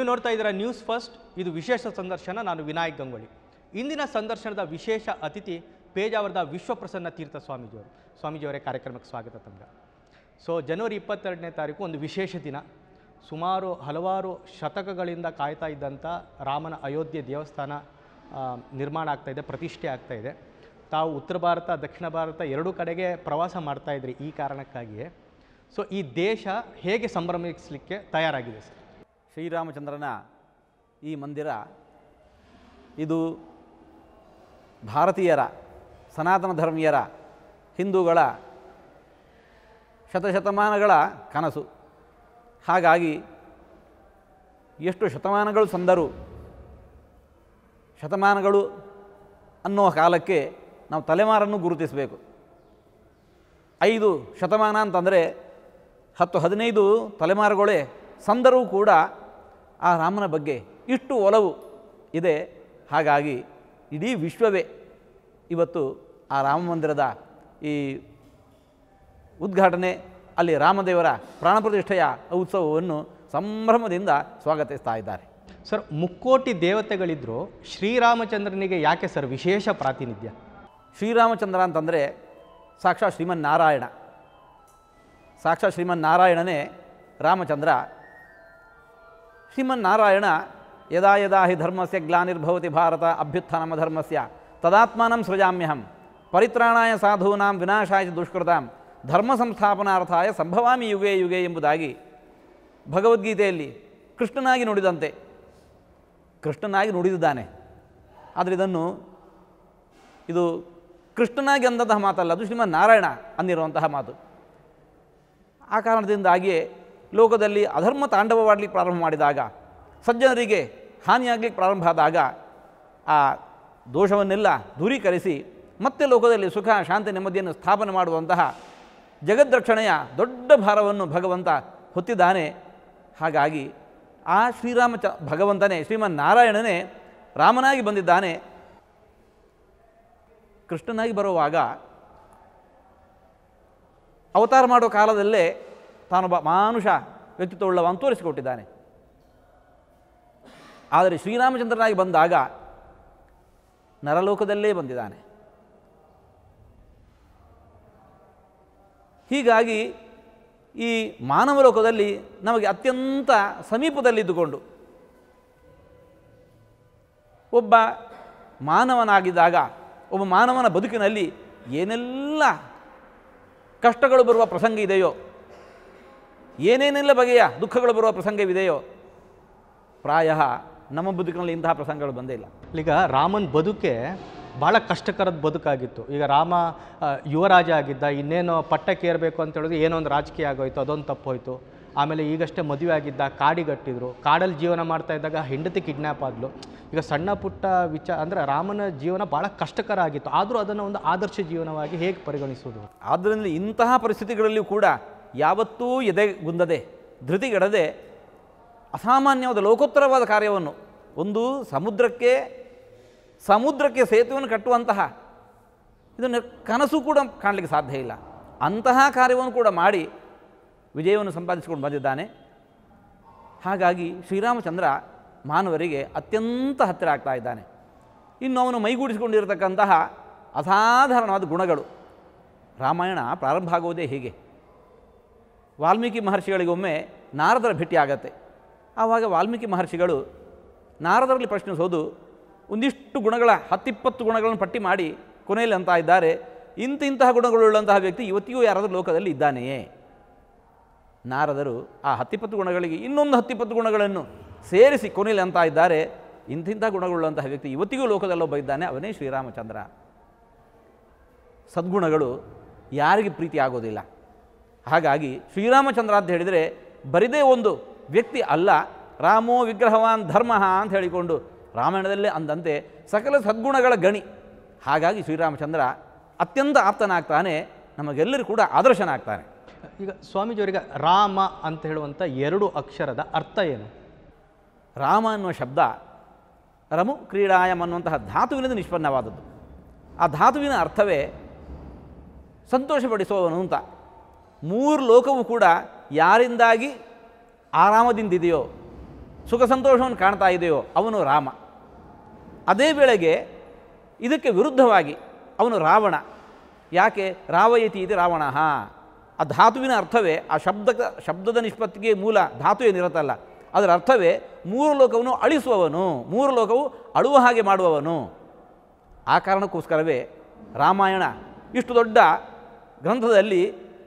ನೋಡ್ತಾ ಇದ್ದೀರಾ news first. ಇದು ವಿಶೇಷ ಸಂದರ್ಶನ. ನಾನು ವಿನಾಯಕ್ ಗಂಗೊಳ್ಳಿ. ಇಂದಿನ ಸಂದರ್ಶನದ ವಿಶೇಷ ಅತಿಥಿ ಪೇಜಾವರದ ವಿಶ್ವಪ್ರಸನ್ನ ತೀರ್ಥ ಸ್ವಾಮೀಜಿಯವರು. ಸ್ವಾಮೀಜಿಯವರೇ, ಕಾರ್ಯಕ್ರಮಕ್ಕೆ ಸ್ವಾಗತ ತಮಗೆ. ಸೊ ಜನವರಿ 22ನೇ ತಾರೀಕು ಒಂದು ವಿಶೇಷ ದಿನ. ಸುಮಾರು ಹಲವಾರು ಶತಕಗಳಿಂದ ಕಾಯ್ತಾ ಇದ್ದಂಥ ರಾಮನ ಅಯೋಧ್ಯೆ ದೇವಸ್ಥಾನ ನಿರ್ಮಾಣ ಆಗ್ತಾಯಿದೆ, ಪ್ರತಿಷ್ಠೆ ಆಗ್ತಾಯಿದೆ. ತಾವು ಉತ್ತರ ಭಾರತ ದಕ್ಷಿಣ ಭಾರತ ಎರಡೂ ಕಡೆಗೆ ಪ್ರವಾಸ ಮಾಡ್ತಾಯಿದ್ರಿ ಈ ಕಾರಣಕ್ಕಾಗಿಯೇ. ಸೊ ಈ ದೇಶ ಹೇಗೆ ಸಂಭ್ರಮಿಸಲಿಕ್ಕೆ ತಯಾರಾಗಿದೆ ಸರ್? ಶ್ರೀರಾಮಚಂದ್ರನ ಈ ಮಂದಿರ ಇದು ಭಾರತೀಯರ, ಸನಾತನ ಧರ್ಮೀಯರ, ಹಿಂದೂಗಳ ಶತಶತಮಾನಗಳ ಕನಸು. ಹಾಗಾಗಿ ಎಷ್ಟು ಶತಮಾನಗಳು ಸಂದರು, ಶತಮಾನಗಳು ಅನ್ನೋ ಕಾಲಕ್ಕೆ ನಾವು ತಲೆಮಾರನ್ನು ಗುರುತಿಸಬೇಕು. 5 ಶತಮಾನ ಅಂತಂದರೆ 10-15 ತಲೆಮಾರುಗಳೇ ಸಂದರೂ ಕೂಡ ಆ ರಾಮನ ಬಗ್ಗೆ ಇಷ್ಟು ಒಲವು ಇದೆ. ಹಾಗಾಗಿ ಇಡೀ ವಿಶ್ವವೇ ಇವತ್ತು ಆ ರಾಮ ಮಂದಿರದ ಈ ಉದ್ಘಾಟನೆ, ಅಲ್ಲಿ ರಾಮದೇವರ ಪ್ರಾಣಪ್ರತಿಷ್ಠೆಯ ಉತ್ಸವವನ್ನು ಸಂಭ್ರಮದಿಂದ ಸ್ವಾಗತಿಸ್ತಾ ಇದ್ದಾರೆ. ಸರ್, ಮುಕ್ಕೋಟಿ ದೇವತೆಗಳಿದ್ದರೂ ಶ್ರೀರಾಮಚಂದ್ರನಿಗೆ ಯಾಕೆ ಸರ್ ವಿಶೇಷ ಪ್ರಾತಿನಿಧ್ಯ? ಶ್ರೀರಾಮಚಂದ್ರ ಅಂತಂದರೆ ಸಾಕ್ಷಾತ್ ಶ್ರೀಮನ್ನಾರಾಯಣ. ಸಾಕ್ಷಾತ್ ಶ್ರೀಮನ್ನಾರಾಯಣನೇ ರಾಮಚಂದ್ರ. ಶ್ರೀಮನ್ನಾರಾಯಣ ಯದಾ ಯದಾ ಹಿ ಧರ್ಮಸ್ಯ ಗ್ಲಾನಿರ್ಭವತಿ ಭಾರತ ಅಭ್ಯುತ್ಥಾನಮ ಧರ್ಮಸ್ಯ ತದಾತ್ಮಾನಂ ಸೃಜಾಮ್ಯಹಂ ಪರಿತ್ರಾಣಾಯ ಸಾಧೂನಾಂ ವಿನಾಶಾಯ ದುಷ್ಕೃತಾಂ ಧರ್ಮ ಸಂಸ್ಥಾಪನಾರ್ಥಾಯ ಸಂಭವಾಮಿ ಯುಗೇ ಯುಗೇ ಎಂಬುದಾಗಿ ಭಗವದ್ಗೀತೆಯಲ್ಲಿ ಕೃಷ್ಣನಾಗಿ ನುಡಿದಂತೆ ಕೃಷ್ಣನಾಗಿ ನುಡಿದಿದ್ದಾನೆ. ಆದರೆ ಇದು ಕೃಷ್ಣನಾಗಿ ಅಂದಂತಹ ಮಾತಲ್ಲ, ಅದು ಶ್ರೀಮನ್ನಾರಾಯಣ ಅಂದಿರುವಂತಹ ಮಾತು. ಆ ಕಾರಣದಿಂದಾಗಿಯೇ ಲೋಕದಲ್ಲಿ ಅಧರ್ಮ ತಾಂಡವವಾಡಲಿಕ್ಕೆ ಪ್ರಾರಂಭ ಮಾಡಿದಾಗ, ಸಜ್ಜನರಿಗೆ ಹಾನಿಯಾಗಲಿಕ್ಕೆ ಪ್ರಾರಂಭ ಆದಾಗ ಆ ದೋಷವನ್ನೆಲ್ಲ ದೂರೀಕರಿಸಿ ಮತ್ತೆ ಲೋಕದಲ್ಲಿ ಸುಖ ಶಾಂತಿ ನೆಮ್ಮದಿಯನ್ನು ಸ್ಥಾಪನೆ ಮಾಡುವಂತಹ ಜಗದ್ರಕ್ಷಣೆಯ ದೊಡ್ಡ ಭಾರವನ್ನು ಭಗವಂತ ಹೊತ್ತಿದ್ದಾನೆ. ಹಾಗಾಗಿ ಆ ಭಗವಂತನೇ ಶ್ರೀಮನ್ನಾರಾಯಣನೇ ರಾಮನಾಗಿ ಬಂದಿದ್ದಾನೆ. ಕೃಷ್ಣನಾಗಿ ಬರುವಾಗ ಅವತಾರ ಮಾಡೋ ಕಾಲದಲ್ಲೇ ತಾನೊಬ್ಬ ಮಾನುಷ ವ್ಯಕ್ತಿತ್ವವುಳ್ಳವನ್ನು ತೋರಿಸಿಕೊಟ್ಟಿದ್ದಾನೆ. ಆದರೆ ಶ್ರೀರಾಮಚಂದ್ರನಾಗಿ ಬಂದಾಗ ನರಲೋಕದಲ್ಲೇ ಬಂದಿದ್ದಾನೆ. ಹೀಗಾಗಿ ಈ ಮಾನವ ಲೋಕದಲ್ಲಿ ನಮಗೆ ಅತ್ಯಂತ ಸಮೀಪದಲ್ಲಿದ್ದುಕೊಂಡು ಒಬ್ಬ ಮಾನವನಾಗಿದ್ದಾಗ, ಒಬ್ಬ ಮಾನವನ ಬದುಕಿನಲ್ಲಿ ಏನೆಲ್ಲ ಕಷ್ಟಗಳು ಬರುವ ಪ್ರಸಂಗ ಇದೆಯೋ, ಏನೇನೆಲ್ಲ ಬಗೆಯ ದುಃಖಗಳು ಬರುವ ಪ್ರಸಂಗವಿದೆಯೋ, ಪ್ರಾಯ ನಮ್ಮ ಬದುಕಿನಲ್ಲಿ ಇಂತಹ ಪ್ರಸಂಗಗಳು ಬಂದೇ ಇಲ್ಲ. ಈಗ ರಾಮನ ಬದುಕೆ ಭಾಳ ಕಷ್ಟಕರದ ಬದುಕಾಗಿತ್ತು. ಈಗ ರಾಮ ಯುವರಾಜ ಆಗಿದ್ದ, ಇನ್ನೇನೋ ಪಟ್ಟಕ್ಕೇರಬೇಕು ಅಂತ ಹೇಳಿದ್ರೆ ಏನೋ ಒಂದು ರಾಜಕೀಯ ಆಗೋಯ್ತು, ಅದೊಂದು ತಪ್ಪೋಯ್ತು. ಆಮೇಲೆ ಈಗಷ್ಟೇ ಮದುವೆ ಆಗಿದ್ದ, ಕಾಡಿಗಟ್ಟಿದ್ರು, ಕಾಡಲ್ಲಿ ಜೀವನ ಮಾಡ್ತಾ ಇದ್ದಾಗ ಹೆಂಡತಿ ಕಿಡ್ನ್ಯಾಪ್ ಆದಳು. ಈಗ ಸಣ್ಣ ಪುಟ್ಟ ಅಂದರೆ ರಾಮನ ಜೀವನ ಭಾಳ ಕಷ್ಟಕರ ಆಗಿತ್ತು. ಆದರೂ ಅದನ್ನು ಒಂದು ಆದರ್ಶ ಜೀವನವಾಗಿ ಹೇಗೆ ಪರಿಗಣಿಸೋದು? ಆದ್ದರಿಂದ ಇಂತಹ ಪರಿಸ್ಥಿತಿಗಳಲ್ಲಿಯೂ ಕೂಡ ಯಾವತ್ತೂ ಎದೆಗುಂದದೆ, ಧೃತಿಗೆಡದೆ ಅಸಾಮಾನ್ಯವಾದ ಲೋಕೋತ್ತರವಾದ ಕಾರ್ಯವನ್ನು, ಒಂದು ಸಮುದ್ರಕ್ಕೆ ಸೇತುವೆಯನ್ನು ಕಟ್ಟುವಂತಹ ಇದನ್ನು ಕನಸು ಕೂಡ ಕಾಣಲಿಕ್ಕೆ ಸಾಧ್ಯ ಇಲ್ಲ. ಅಂತಹ ಕಾರ್ಯವನ್ನು ಕೂಡ ಮಾಡಿ ವಿಜಯವನ್ನು ಸಂಪಾದಿಸಿಕೊಂಡು ಬಂದಿದ್ದಾನೆ. ಹಾಗಾಗಿ ಶ್ರೀರಾಮಚಂದ್ರ ಮಾನವರಿಗೆ ಅತ್ಯಂತ ಹತ್ತಿರ ಆಗ್ತಾ ಇದ್ದಾನೆ. ಇನ್ನು ಅವನು ಮೈಗೂಡಿಸಿಕೊಂಡಿರತಕ್ಕಂತಹ ಅಸಾಧಾರಣವಾದ ಗುಣಗಳು. ರಾಮಾಯಣ ಪ್ರಾರಂಭ ಆಗುವುದೇ ಹೀಗೆ. ವಾಲ್ಮೀಕಿ ಮಹರ್ಷಿಗಳಿಗೊಮ್ಮೆ ನಾರದರ ಭೇಟಿ ಆಗತ್ತೆ. ಆವಾಗ ವಾಲ್ಮೀಕಿ ಮಹರ್ಷಿಗಳು ನಾರದರಲ್ಲಿ ಪ್ರಶ್ನಿಸೋದು, ಒಂದಿಷ್ಟು ಗುಣಗಳ 10-20 ಗುಣಗಳನ್ನು ಪಟ್ಟಿ ಮಾಡಿ ಕೊನೆಯಲ್ಲಿ ಅಂತ ಇದ್ದಾರೆ, ಇಂತಹ ಗುಣಗಳುಳ್ಳಂತಹ ವ್ಯಕ್ತಿ ಇವತ್ತಿಗೂ ಯಾರಾದರೂ ಲೋಕದಲ್ಲಿ ಇದ್ದಾನೆಯೇ? ನಾರದರು ಆ 10-20 ಗುಣಗಳಿಗೆ ಇನ್ನೊಂದು 10-20 ಗುಣಗಳನ್ನು ಸೇರಿಸಿ ಕೊನೆಯಲ್ಲಿ ಅಂತ ಇದ್ದಾರೆ, ಇಂಥ ಗುಣಗಳುಳ್ಳಂತಹ ವ್ಯಕ್ತಿ ಇವತ್ತಿಗೂ ಲೋಕದಲ್ಲೊಬ್ಬ ಇದ್ದಾನೆ, ಅವನೇ ಶ್ರೀರಾಮಚಂದ್ರ. ಸದ್ಗುಣಗಳು ಯಾರಿಗೆ ಪ್ರೀತಿ ಆಗೋದಿಲ್ಲ. ಹಾಗಾಗಿ ಶ್ರೀರಾಮಚಂದ್ರ ಅಂತ ಹೇಳಿದರೆ ಬರಿದೇ ಒಂದು ವ್ಯಕ್ತಿ ಅಲ್ಲ, ರಾಮೋ ವಿಗ್ರಹವಾನ್ ಧರ್ಮ ಅಂತ ಹೇಳಿಕೊಂಡು ರಾಮಾಯಣದಲ್ಲೇ ಅಂದಂತೆ ಸಕಲ ಸದ್ಗುಣಗಳ ಗಣಿ. ಹಾಗಾಗಿ ಶ್ರೀರಾಮಚಂದ್ರ ಅತ್ಯಂತ ಆಪ್ತನಾಗ್ತಾನೆ, ನಮಗೆಲ್ಲರೂ ಕೂಡ ಆದರ್ಶನಾಗ್ತಾನೆ. ಈಗ ಸ್ವಾಮೀಜಿಯವರಿಗೆ ರಾಮ ಅಂತ ಹೇಳುವಂಥ 2 ಅಕ್ಷರದ ಅರ್ಥ ಏನು? ರಾಮ ಅನ್ನುವ ಶಬ್ದ ರಮು ಕ್ರೀಡಾಯಂ ಅನ್ನುವಂತಹ ಧಾತುವಿನಿಂದ ನಿಷ್ಪನ್ನವಾದದ್ದು. ಆ ಧಾತುವಿನ ಅರ್ಥವೇ ಸಂತೋಷಪಡಿಸುವವನು ಅಂತ. 3 ಲೋಕವೂ ಕೂಡ ಯಾರಿಂದಾಗಿ ಆರಾಮದಿಂದಿದೆಯೋ, ಸುಖ ಸಂತೋಷವನ್ನು ಕಾಣ್ತಾ ಇದೆಯೋ ಅವನು ರಾಮ. ಅದೇ ವೇಳೆಗೆ ಇದಕ್ಕೆ ವಿರುದ್ಧವಾಗಿ ಅವನು ರಾವಣ. ಯಾಕೆ ರಾವಯತಿ ಇದು ರಾವಣ? ಆ ಧಾತುವಿನ ಅರ್ಥವೇ, ಆ ಶಬ್ದದ ನಿಷ್ಪತ್ತಿಗೆ ಮೂಲ ಧಾತು ಏನಿರುತ್ತಲ್ಲ ಅದರ ಅರ್ಥವೇ ಮೂರು ಲೋಕವನ್ನು ಅಳಿಸುವವನು, ಮೂರು ಲೋಕವು ಅಳುವ ಹಾಗೆ ಮಾಡುವವನು. ಆ ಕಾರಣಕ್ಕೋಸ್ಕರವೇ ರಾಮಾಯಣ ಇಷ್ಟು ದೊಡ್ಡ ಗ್ರಂಥದಲ್ಲಿ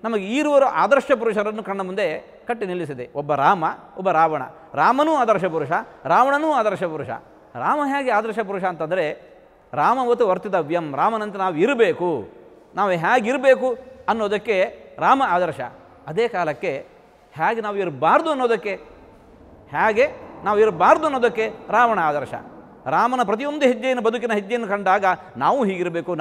ನಮಗೆ ಈರುವರು ಆದರ್ಶ ಪುರುಷರನ್ನು ಕಣ್ಣ ಮುಂದೆ ಕಟ್ಟಿ ನಿಲ್ಲಿಸಿದೆ. ಒಬ್ಬ ರಾಮ, ಒಬ್ಬ ರಾವಣ. ರಾಮನೂ ಆದರ್ಶ ಪುರುಷ, ರಾವಣನೂ ಆದರ್ಶ ಪುರುಷ. ರಾಮ ಹೇಗೆ ಆದರ್ಶ ಪುರುಷ ಅಂತಂದರೆ ರಾಮವತ್ತು ವರ್ತಿತವ್ಯಂ, ರಾಮನಂತೆ ನಾವು ಇರಬೇಕು, ನಾವು ಹೇಗಿರಬೇಕು ಅನ್ನೋದಕ್ಕೆ ರಾಮ ಆದರ್ಶ. ಅದೇ ಕಾಲಕ್ಕೆ ಹೇಗೆ ನಾವು ಇರಬಾರ್ದು ಅನ್ನೋದಕ್ಕೆ ರಾವಣ ಆದರ್ಶ. ರಾಮನ ಪ್ರತಿಯೊಂದು ಹೆಜ್ಜೆಯನ್ನು, ಬದುಕಿನ ಹೆಜ್ಜೆಯನ್ನು ಕಂಡಾಗ ನಾವು ಹೀಗಿರಬೇಕು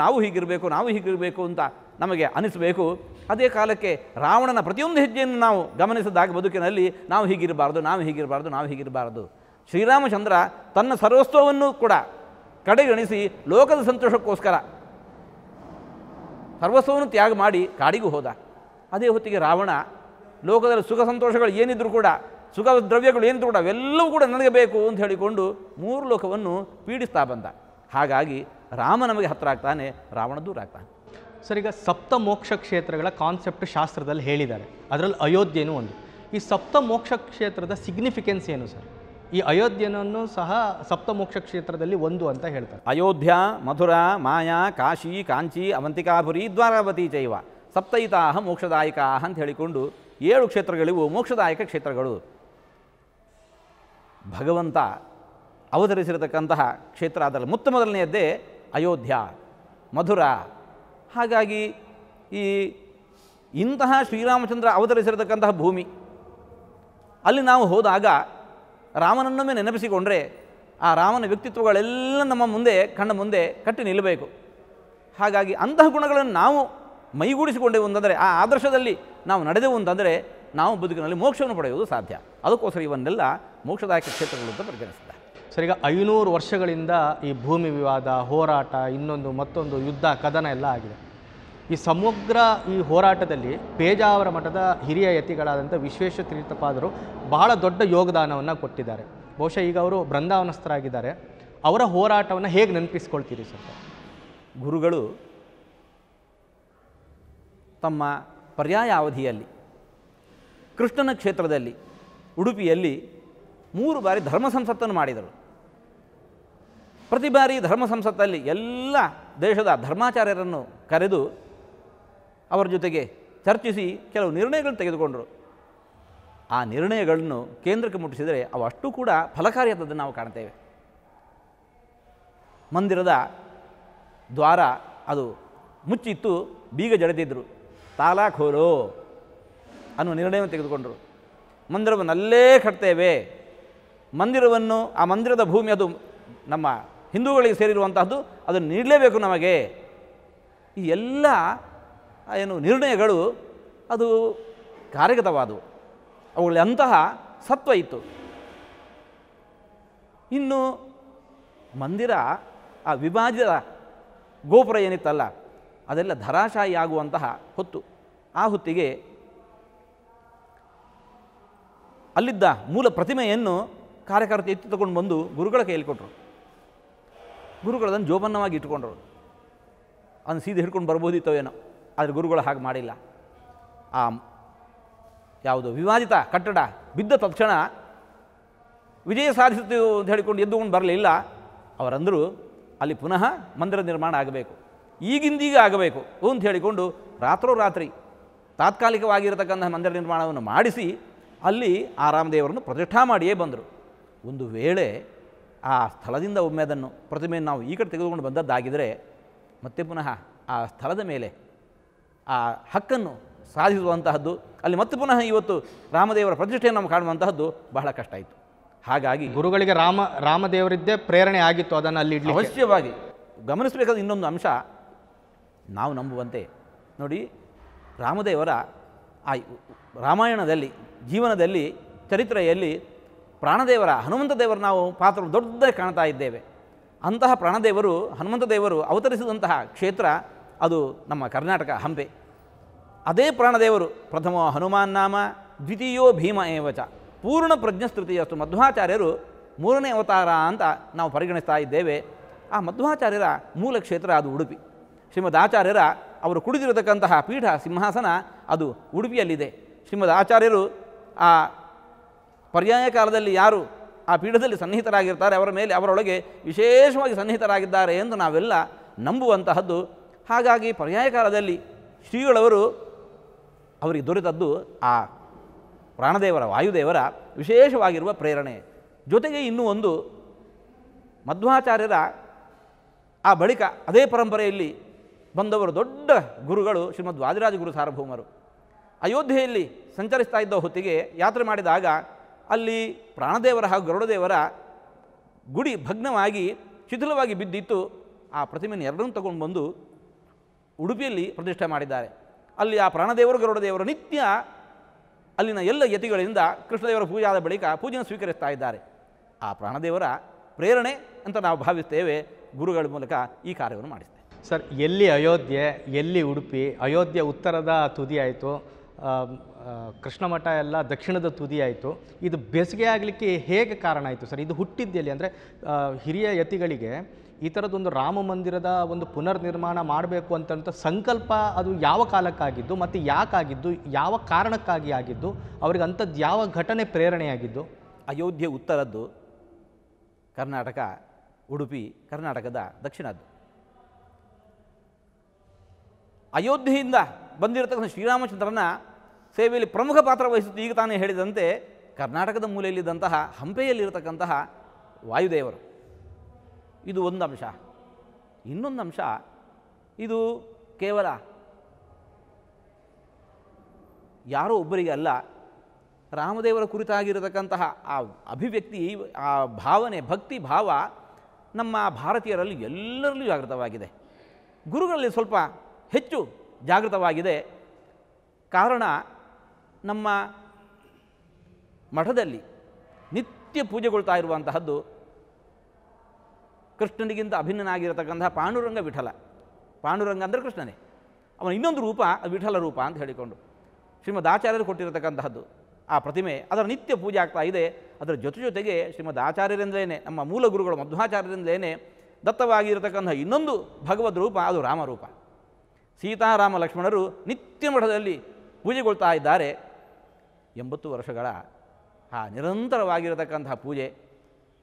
ಅಂತ ನಮಗೆ ಅನಿಸಬೇಕು. ಅದೇ ಕಾಲಕ್ಕೆ ರಾವಣನ ಪ್ರತಿಯೊಂದು ಹೆಜ್ಜೆಯನ್ನು ನಾವು ಗಮನಿಸಿದಾಗ ಬದುಕಿನಲ್ಲಿ ನಾವು ಹೀಗಿರಬಾರ್ದು. ಶ್ರೀರಾಮಚಂದ್ರ ತನ್ನ ಸರ್ವಸ್ವವನ್ನು ಕೂಡ ಕಡೆಗಣಿಸಿ ಲೋಕದ ಸಂತೋಷಕ್ಕೋಸ್ಕರ ಸರ್ವಸ್ವವನ್ನು ತ್ಯಾಗ ಮಾಡಿ ಕಾಡಿಗೂ ಹೋದ. ಅದೇ ಹೊತ್ತಿಗೆ ರಾವಣ ಲೋಕದಲ್ಲಿ ಸುಖ ಸಂತೋಷಗಳು ಏನಿದ್ರೂ ಕೂಡ, ಸುಖ ದ್ರವ್ಯಗಳು ಏನಿದ್ರು ಕೂಡ ಅವೆಲ್ಲವೂ ಕೂಡ ನನಗೆ ಬೇಕು ಅಂತ ಹೇಳಿಕೊಂಡು ಮೂರು ಲೋಕವನ್ನು ಪೀಡಿಸ್ತಾ ಬಂದ. ಹಾಗಾಗಿ ರಾಮ ನಮಗೆ ಹತ್ತಿರ ಆಗ್ತಾನೆ, ರಾವಣ ದೂರ ಆಗ್ತಾನೆ. ಸರ್, ಈಗ ಸಪ್ತ ಮೋಕ್ಷ ಕ್ಷೇತ್ರಗಳ ಕಾನ್ಸೆಪ್ಟ್ ಶಾಸ್ತ್ರದಲ್ಲಿ ಹೇಳಿದ್ದಾರೆ, ಅದರಲ್ಲಿ ಅಯೋಧ್ಯೆನೂ ಒಂದು. ಈ ಸಪ್ತ ಮೋಕ್ಷ ಕ್ಷೇತ್ರದ ಸಿಗ್ನಿಫಿಕೆನ್ಸ್ ಏನು ಸರ್? ಈ ಅಯೋಧ್ಯೆಯನ್ನು ಸಹ ಸಪ್ತ ಮೋಕ್ಷ ಕ್ಷೇತ್ರದಲ್ಲಿ ಒಂದು ಅಂತ ಹೇಳ್ತಾರೆ. ಅಯೋಧ್ಯ, ಮಥುರಾ, ಮಾಯಾ, ಕಾಶಿ, ಕಾಂಚಿ, ಅವಂತಿಕಾಪುರಿ, ದ್ವಾರಾವತಿ ಚೈವ ಸಪ್ತೈತಾಹ ಮೋಕ್ಷದಾಯಕಾ ಅಂತ ಹೇಳಿಕೊಂಡು 7 ಕ್ಷೇತ್ರಗಳಿವು ಮೋಕ್ಷದಾಯಕ ಕ್ಷೇತ್ರಗಳು. ಭಗವಂತ ಅವತರಿಸಿರತಕ್ಕಂತಹ ಕ್ಷೇತ್ರ ಅದರಲ್ಲಿ ಮೊದಲನೆಯದ್ದೇ ಅಯೋಧ್ಯ, ಮಧುರಾ. ಹಾಗಾಗಿ ಇಂತಹ ಶ್ರೀರಾಮಚಂದ್ರ ಅವತರಿಸಿರತಕ್ಕಂತಹ ಭೂಮಿ, ಅಲ್ಲಿ ನಾವು ಹೋದಾಗ ರಾಮನನ್ನೊಮ್ಮೆ ನೆನಪಿಸಿಕೊಂಡ್ರೆ ಆ ರಾಮನ ವ್ಯಕ್ತಿತ್ವಗಳೆಲ್ಲ ನಮ್ಮ ಮುಂದೆ, ಕಣ್ಣ ಮುಂದೆ ಕಟ್ಟಿ ನಿಲ್ಲಬೇಕು. ಹಾಗಾಗಿ ಅಂತಹ ಗುಣಗಳನ್ನು ನಾವು ಮೈಗೂಡಿಸಿಕೊಂಡೆವು ಅಂತಂದರೆ, ಆ ಆದರ್ಶದಲ್ಲಿ ನಾವು ನಡೆದೆವು ಅಂತಂದರೆ ನಾವು ಬದುಕಿನಲ್ಲಿ ಮೋಕ್ಷವನ್ನು ಪಡೆಯುವುದು ಸಾಧ್ಯ. ಅದಕ್ಕೋಸ್ಕರ ಇವನ್ನೆಲ್ಲ ಮೋಕ್ಷದಾಯಕ ಕ್ಷೇತ್ರಗಳು ಅಂತ ಪರಿಗಣಿಸಿದ್ದಾರೆ. ಸರ್, ಈಗ 500 ವರ್ಷಗಳಿಂದ ಈ ಭೂಮಿ ವಿವಾದ, ಹೋರಾಟ, ಮತ್ತೊಂದು ಯುದ್ಧ, ಕದನ ಎಲ್ಲ ಆಗಿದೆ. ಈ ಸಮಗ್ರ ಈ ಹೋರಾಟದಲ್ಲಿ ಪೇಜಾವರ ಮಠದ ಹಿರಿಯ ಯತಿಗಳಾದಂಥ ವಿಶ್ವೇಶ್ವರ ತೀರ್ಥಪಾದರು ಬಹಳ ದೊಡ್ಡ ಯೋಗದಾನವನ್ನು ಕೊಟ್ಟಿದ್ದಾರೆ. ಬಹುಶಃ ಈಗ ಅವರು ಬೃಂದಾವನಸ್ಥರಾಗಿದ್ದಾರೆ. ಅವರ ಹೋರಾಟವನ್ನು ಹೇಗೆ ನೆನಪಿಸ್ಕೊಳ್ತೀರಿ ಸರ್? ಗುರುಗಳು ತಮ್ಮ ಪರ್ಯಾಯ ಅವಧಿಯಲ್ಲಿ ಕೃಷ್ಣನ ಕ್ಷೇತ್ರದಲ್ಲಿ ಉಡುಪಿಯಲ್ಲಿ 3 ಬಾರಿ ಧರ್ಮ ಸಂಸತ್ತನ್ನು ಮಾಡಿದರು. ಪ್ರತಿ ಬಾರಿ ಧರ್ಮ ಸಂಸತ್ತಲ್ಲಿ ಎಲ್ಲ ದೇಶದ ಧರ್ಮಾಚಾರ್ಯರನ್ನು ಕರೆದು ಅವರ ಜೊತೆಗೆ ಚರ್ಚಿಸಿ ಕೆಲವು ನಿರ್ಣಯಗಳನ್ನು ತೆಗೆದುಕೊಂಡರು. ಆ ನಿರ್ಣಯಗಳನ್ನು ಕೇಂದ್ರಕ್ಕೆ ಮುಟ್ಟಿಸಿದರೆ ಅವು ಅಷ್ಟು ಕೂಡ ಫಲಕಾರಿಯಾದದ್ದನ್ನು ನಾವು ಕಾಣ್ತೇವೆ. ಮಂದಿರದ ದ್ವಾರ ಅದು ಮುಚ್ಚಿತ್ತು, ಬೀಗ ಜಡೆದಿದ್ದರು. ತಾಲಾ ಖೋಲೋ ಅನ್ನುವ ನಿರ್ಣಯವನ್ನು ತೆಗೆದುಕೊಂಡರು. ಮಂದಿರವನ್ನು ಅಲ್ಲೇ ಕಟ್ತೇವೆ, ಮಂದಿರವನ್ನು, ಆ ಮಂದಿರದ ಭೂಮಿ ಅದು ನಮ್ಮ ಹಿಂದೂಗಳಿಗೆ ಸೇರಿರುವಂತಹದ್ದು, ಅದನ್ನು ನೀಡಲೇಬೇಕು ನಮಗೆ. ಈ ಎಲ್ಲ ನಿರ್ಣಯಗಳು ಅದು ಕಾರ್ಯಗತವಾದವು. ಅವುಗಳಲ್ಲಿ ಅಂತಹ ಸತ್ವ ಇತ್ತು. ಇನ್ನು ಮಂದಿರ ಆ ವಿಭಾಜಿತ ಗೋಪುರ ಏನಿತ್ತಲ್ಲ ಅದೆಲ್ಲ ಧರಾಶಾಹಿ ಆಗುವಂತಹ ಹೊತ್ತು. ಆ ಹೊತ್ತಿಗೆ ಅಲ್ಲಿದ್ದ ಮೂಲ ಪ್ರತಿಮೆಯನ್ನು ಕಾರ್ಯಕರ್ತ ಎತ್ತಿ ತಗೊಂಡು ಬಂದು ಗುರುಗಳ ಕೈಯಲ್ಲಿ ಕೊಟ್ಟರು. ಗುರುಗಳದನ್ನು ಜೋಬನ್ನವಾಗಿ ಇಟ್ಕೊಂಡ್ರು. ಅದನ್ನು ಸೀದೆ ಹಿಡ್ಕೊಂಡು ಬರ್ಬೋದಿತ್ತೋ ಏನೋ, ಆದರೆ ಗುರುಗಳು ಹಾಗೆ ಮಾಡಿಲ್ಲ. ಆ ಯಾವುದು ವಿವಾದಿತ ಕಟ್ಟಡ ಬಿದ್ದ ತಕ್ಷಣ ವಿಜಯ ಸಾಧಿಸುತ್ತೇವೆ ಅಂತ ಹೇಳಿಕೊಂಡು ಎದ್ದುಕೊಂಡು ಬರಲಿಲ್ಲ. ಅವರಂದರು ಅಲ್ಲಿ ಪುನಃ ಮಂದಿರ ನಿರ್ಮಾಣ ಆಗಬೇಕು, ಈಗಿಂದೀಗ ಆಗಬೇಕು ಅಂತ ಹೇಳಿಕೊಂಡು ರಾತ್ರೋರಾತ್ರಿ ತಾತ್ಕಾಲಿಕವಾಗಿರತಕ್ಕಂತಹ ಮಂದಿರ ನಿರ್ಮಾಣವನ್ನು ಮಾಡಿಸಿ ಅಲ್ಲಿ ಆ ರಾಮದೇವರನ್ನು ಪ್ರತಿಷ್ಠಾ ಮಾಡಿಯೇ ಬಂದರು. ಒಂದು ವೇಳೆ ಆ ಸ್ಥಳದಿಂದ ಒಮ್ಮೆ ಅದನ್ನು ಪ್ರತಿಮೆಯನ್ನು ನಾವು ಈ ಕಡೆ ತೆಗೆದುಕೊಂಡು ಬಂದದ್ದಾಗಿದ್ದರೆ ಮತ್ತೆ ಪುನಃ ಆ ಸ್ಥಳದ ಮೇಲೆ ಆ ಹಕ್ಕನ್ನು ಸಾಧಿಸುವಂತಹದ್ದು, ಅಲ್ಲಿ ಮತ್ತೆ ಪುನಃ ಇವತ್ತು ರಾಮದೇವರ ಪ್ರತಿಷ್ಠೆಯನ್ನು ನಾವು ಕಾಣುವಂತಹದ್ದು ಬಹಳ ಕಷ್ಟ ಆಯಿತು. ಹಾಗಾಗಿ ಗುರುಗಳಿಗೆ ರಾಮದೇವರಿದ್ದೇ ಪ್ರೇರಣೆ ಆಗಿತ್ತು ಅದನ್ನು ಅಲ್ಲಿ ಇಡಲಿ. ಅವಶ್ಯವಾಗಿ ಗಮನಿಸಬೇಕಾದ ಇನ್ನೊಂದು ಅಂಶ ನಾವು ನಂಬುವಂತೆ ನೋಡಿ, ರಾಮದೇವರ ಆ ರಾಮಾಯಣದಲ್ಲಿ, ಜೀವನದಲ್ಲಿ, ಚರಿತ್ರೆಯಲ್ಲಿ ಪ್ರಾಣದೇವರ, ಹನುಮಂತ ದೇವರ ನಾವು ಪಾತ್ರ ದೊಡ್ಡ ಕಾಣ್ತಾ ಇದ್ದೇವೆ. ಅಂತಹ ಪ್ರಾಣದೇವರು, ಹನುಮಂತ ದೇವರು ಅವತರಿಸಿದಂತಹ ಕ್ಷೇತ್ರ ಅದು ನಮ್ಮ ಕರ್ನಾಟಕ ಹಂಪೆ. ಅದೇ ಪ್ರಾಣದೇವರು ಪ್ರಥಮ ಹನುಮಾನ್ ನಾಮ ದ್ವಿತೀಯೋ ಭೀಮ ಏವಚ ಪೂರ್ಣ ಪ್ರಜ್ಞಸ್ತೃತಿಯಷ್ಟು ಮಧ್ವಾಚಾರ್ಯರು ಮೂರನೇ ಅವತಾರ ಅಂತ ನಾವು ಪರಿಗಣಿಸ್ತಾ ಇದ್ದೇವೆ. ಆ ಮಧ್ವಾಚಾರ್ಯರ ಮೂಲ ಕ್ಷೇತ್ರ ಅದು ಉಡುಪಿ. ಶ್ರೀಮದ್ ಆಚಾರ್ಯರ ಅವರು ಕುಳಿತಿರತಕ್ಕಂತಹ ಪೀಠ ಸಿಂಹಾಸನ ಅದು ಉಡುಪಿಯಲ್ಲಿದೆ. ಶ್ರೀಮದ್ ಆಚಾರ್ಯರು ಆ ಪರ್ಯಾಯ ಕಾಲದಲ್ಲಿ ಯಾರು ಆ ಪೀಠದಲ್ಲಿ ಸನ್ನಿಹಿತರಾಗಿರ್ತಾರೆ ಅವರ ಮೇಲೆ ಅವರೊಳಗೆ ವಿಶೇಷವಾಗಿ ಸನ್ನಿಹಿತರಾಗಿದ್ದಾರೆ ಎಂದು ನಾವೆಲ್ಲ ನಂಬುವಂತಹದ್ದು. ಹಾಗಾಗಿ ಪರ್ಯಾಯ ಕಾಲದಲ್ಲಿ ಶ್ರೀಗಳವರು ಅವರಿಗೆ ದೊರೆತದ್ದು ಆ ಪ್ರಾಣದೇವರ ವಾಯುದೇವರ ವಿಶೇಷವಾಗಿರುವ ಪ್ರೇರಣೆ. ಜೊತೆಗೆ ಇನ್ನೂ ಒಂದು, ಮಧ್ವಾಚಾರ್ಯರ ಆ ಬಳಿಕ ಅದೇ ಪರಂಪರೆಯಲ್ಲಿ ಬಂದವರು ದೊಡ್ಡ ಗುರುಗಳು ಶ್ರೀಮದ್ ವಾದಿರಾಜ ಗುರು ಸಾರ್ವಭೌಮರು. ಅಯೋಧ್ಯೆಯಲ್ಲಿ ಸಂಚರಿಸ್ತಾ ಇದ್ದ ಹೊತ್ತಿಗೆ ಯಾತ್ರೆ ಮಾಡಿದಾಗ ಅಲ್ಲಿ ಪ್ರಾಣದೇವರ ಹಾಗೂ ಗರುಡದೇವರ ಗುಡಿ ಭಗ್ನವಾಗಿ ಶಿಥಿಲವಾಗಿ ಬಿದ್ದಿತ್ತು. ಆ ಪ್ರತಿಮೆಯನ್ನು ಎರಡನ್ನೂ ತಗೊಂಡು ಬಂದು ಉಡುಪಿಯಲ್ಲಿ ಪ್ರತಿಷ್ಠೆ ಮಾಡಿದ್ದಾರೆ. ಅಲ್ಲಿ ಆ ಪ್ರಾಣದೇವರು ಗರುಡದೇವರು ನಿತ್ಯ ಅಲ್ಲಿನ ಎಲ್ಲ ಯತಿಗಳಿಂದ ಕೃಷ್ಣದೇವರ ಪೂಜೆ ಆದ ಬಳಿಕ ಪೂಜೆಯನ್ನು ಸ್ವೀಕರಿಸ್ತಾ ಇದ್ದಾರೆ. ಆ ಪ್ರಾಣದೇವರ ಪ್ರೇರಣೆ ಅಂತ ನಾವು ಭಾವಿಸ್ತೇವೆ. ಗುರುಗಳ ಮೂಲಕ ಈ ಕಾರ್ಯವನ್ನು ಮಾಡಿಸ್ತೇವೆ. ಸರ್, ಎಲ್ಲಿ ಅಯೋಧ್ಯೆ, ಎಲ್ಲಿ ಉಡುಪಿ? ಅಯೋಧ್ಯೆ ಉತ್ತರದ ತುದಿ ಆಯಿತು, ಕೃಷ್ಣ ಮಠ ಎಲ್ಲ ದಕ್ಷಿಣದ ತುದಿ ಆಯಿತು. ಇದು ಬೇಸಿಗೆ ಆಗಲಿಕ್ಕೆ ಹೇಗೆ ಕಾರಣ ಆಯಿತು ಸರ್? ಇದು ಹುಟ್ಟಿದ್ದೆಲ್ಲಿ? ಅಂದರೆ ಹಿರಿಯ ಯತಿಗಳಿಗೆ ಈ ಥರದೊಂದು ರಾಮ ಮಂದಿರದ ಒಂದು ಪುನರ್ ನಿರ್ಮಾಣ ಮಾಡಬೇಕು ಅಂತಂತ ಸಂಕಲ್ಪ ಅದು ಯಾವ ಕಾಲಕ್ಕಾಗಿದ್ದು ಮತ್ತು ಯಾಕಾಗಿದ್ದು, ಯಾವ ಕಾರಣಕ್ಕಾಗಿ ಆಗಿದ್ದು, ಅವ್ರಿಗೆ ಅಂಥದ್ದು ಯಾವ ಘಟನೆ ಪ್ರೇರಣೆಯಾಗಿದ್ದು? ಅಯೋಧ್ಯೆ ಉತ್ತರದ್ದು, ಕರ್ನಾಟಕ ಉಡುಪಿ ಕರ್ನಾಟಕದ ದಕ್ಷಿಣದ್ದು. ಅಯೋಧ್ಯೆಯಿಂದ ಬಂದಿರತಕ್ಕಂಥ ಶ್ರೀರಾಮಚಂದ್ರನ ಸೇವೆಯಲ್ಲಿ ಪ್ರಮುಖ ಪಾತ್ರ ವಹಿಸುತ್ತೆ. ಈಗ ತಾನೇ ಹೇಳಿದಂತೆ ಕರ್ನಾಟಕದ ಮೂಲೆಯಲ್ಲಿದ್ದಂತಹ ಹಂಪೆಯಲ್ಲಿರತಕ್ಕಂತಹ ವಾಯುದೇವರು, ಇದು ಒಂದು ಅಂಶ. ಇನ್ನೊಂದು ಅಂಶ, ಇದು ಕೇವಲ ಯಾರೋ ಒಬ್ಬರಿಗೆ ಅಲ್ಲ, ರಾಮದೇವರ ಕುರಿತಾಗಿರತಕ್ಕಂತಹ ಆ ಅಭಿವ್ಯಕ್ತಿ, ಆ ಭಾವನೆ, ಭಕ್ತಿ ಭಾವ ನಮ್ಮ ಭಾರತೀಯರಲ್ಲಿ ಎಲ್ಲರಲ್ಲೂ ಜಾಗೃತವಾಗಿದೆ. ಗುರುಗಳಲ್ಲಿ ಸ್ವಲ್ಪ ಹೆಚ್ಚು ಜಾಗೃತವಾಗಿದೆ. ಕಾರಣ, ನಮ್ಮ ಮಠದಲ್ಲಿ ನಿತ್ಯ ಪೂಜೆಗೊಳ್ತಾ ಇರುವಂತಹದ್ದು ಕೃಷ್ಣನಿಗಿಂತ ಅಭಿನ್ನನಾಗಿರತಕ್ಕಂತಹ ಪಾಂಡುರಂಗ ವಿಠಲ. ಪಾಂಡುರಂಗ ಅಂದರೆ ಕೃಷ್ಣನೇ, ಅವನ ಇನ್ನೊಂದು ರೂಪ ವಿಠಲ ರೂಪ ಅಂತ ಹೇಳಿಕೊಂಡು ಶ್ರೀಮದ್ ಆಚಾರ್ಯರು ಕೊಟ್ಟಿರತಕ್ಕಂತಹದ್ದು ಆ ಪ್ರತಿಮೆ. ಅದರ ನಿತ್ಯ ಪೂಜೆ ಆಗ್ತಾ ಇದೆ. ಅದರ ಜೊತೆಗೆ ಶ್ರೀಮದ್ ಆಚಾರ್ಯರಿಂದಲೇ, ನಮ್ಮ ಮೂಲ ಗುರುಗಳು ಮಧ್ವಾಚಾರ್ಯರಿಂದಲೇ ದತ್ತವಾಗಿರತಕ್ಕಂಥ ಇನ್ನೊಂದು ಭಗವದ್ ರೂಪ, ಅದು ರಾಮರೂಪ. ಸೀತಾರಾಮ ಲಕ್ಷ್ಮಣರು ನಿತ್ಯ ಮಠದಲ್ಲಿ ಪೂಜೆಗೊಳ್ತಾ ಇದ್ದಾರೆ. 80 ವರ್ಷಗಳ ಆ ನಿರಂತರವಾಗಿರತಕ್ಕಂತಹ ಪೂಜೆ.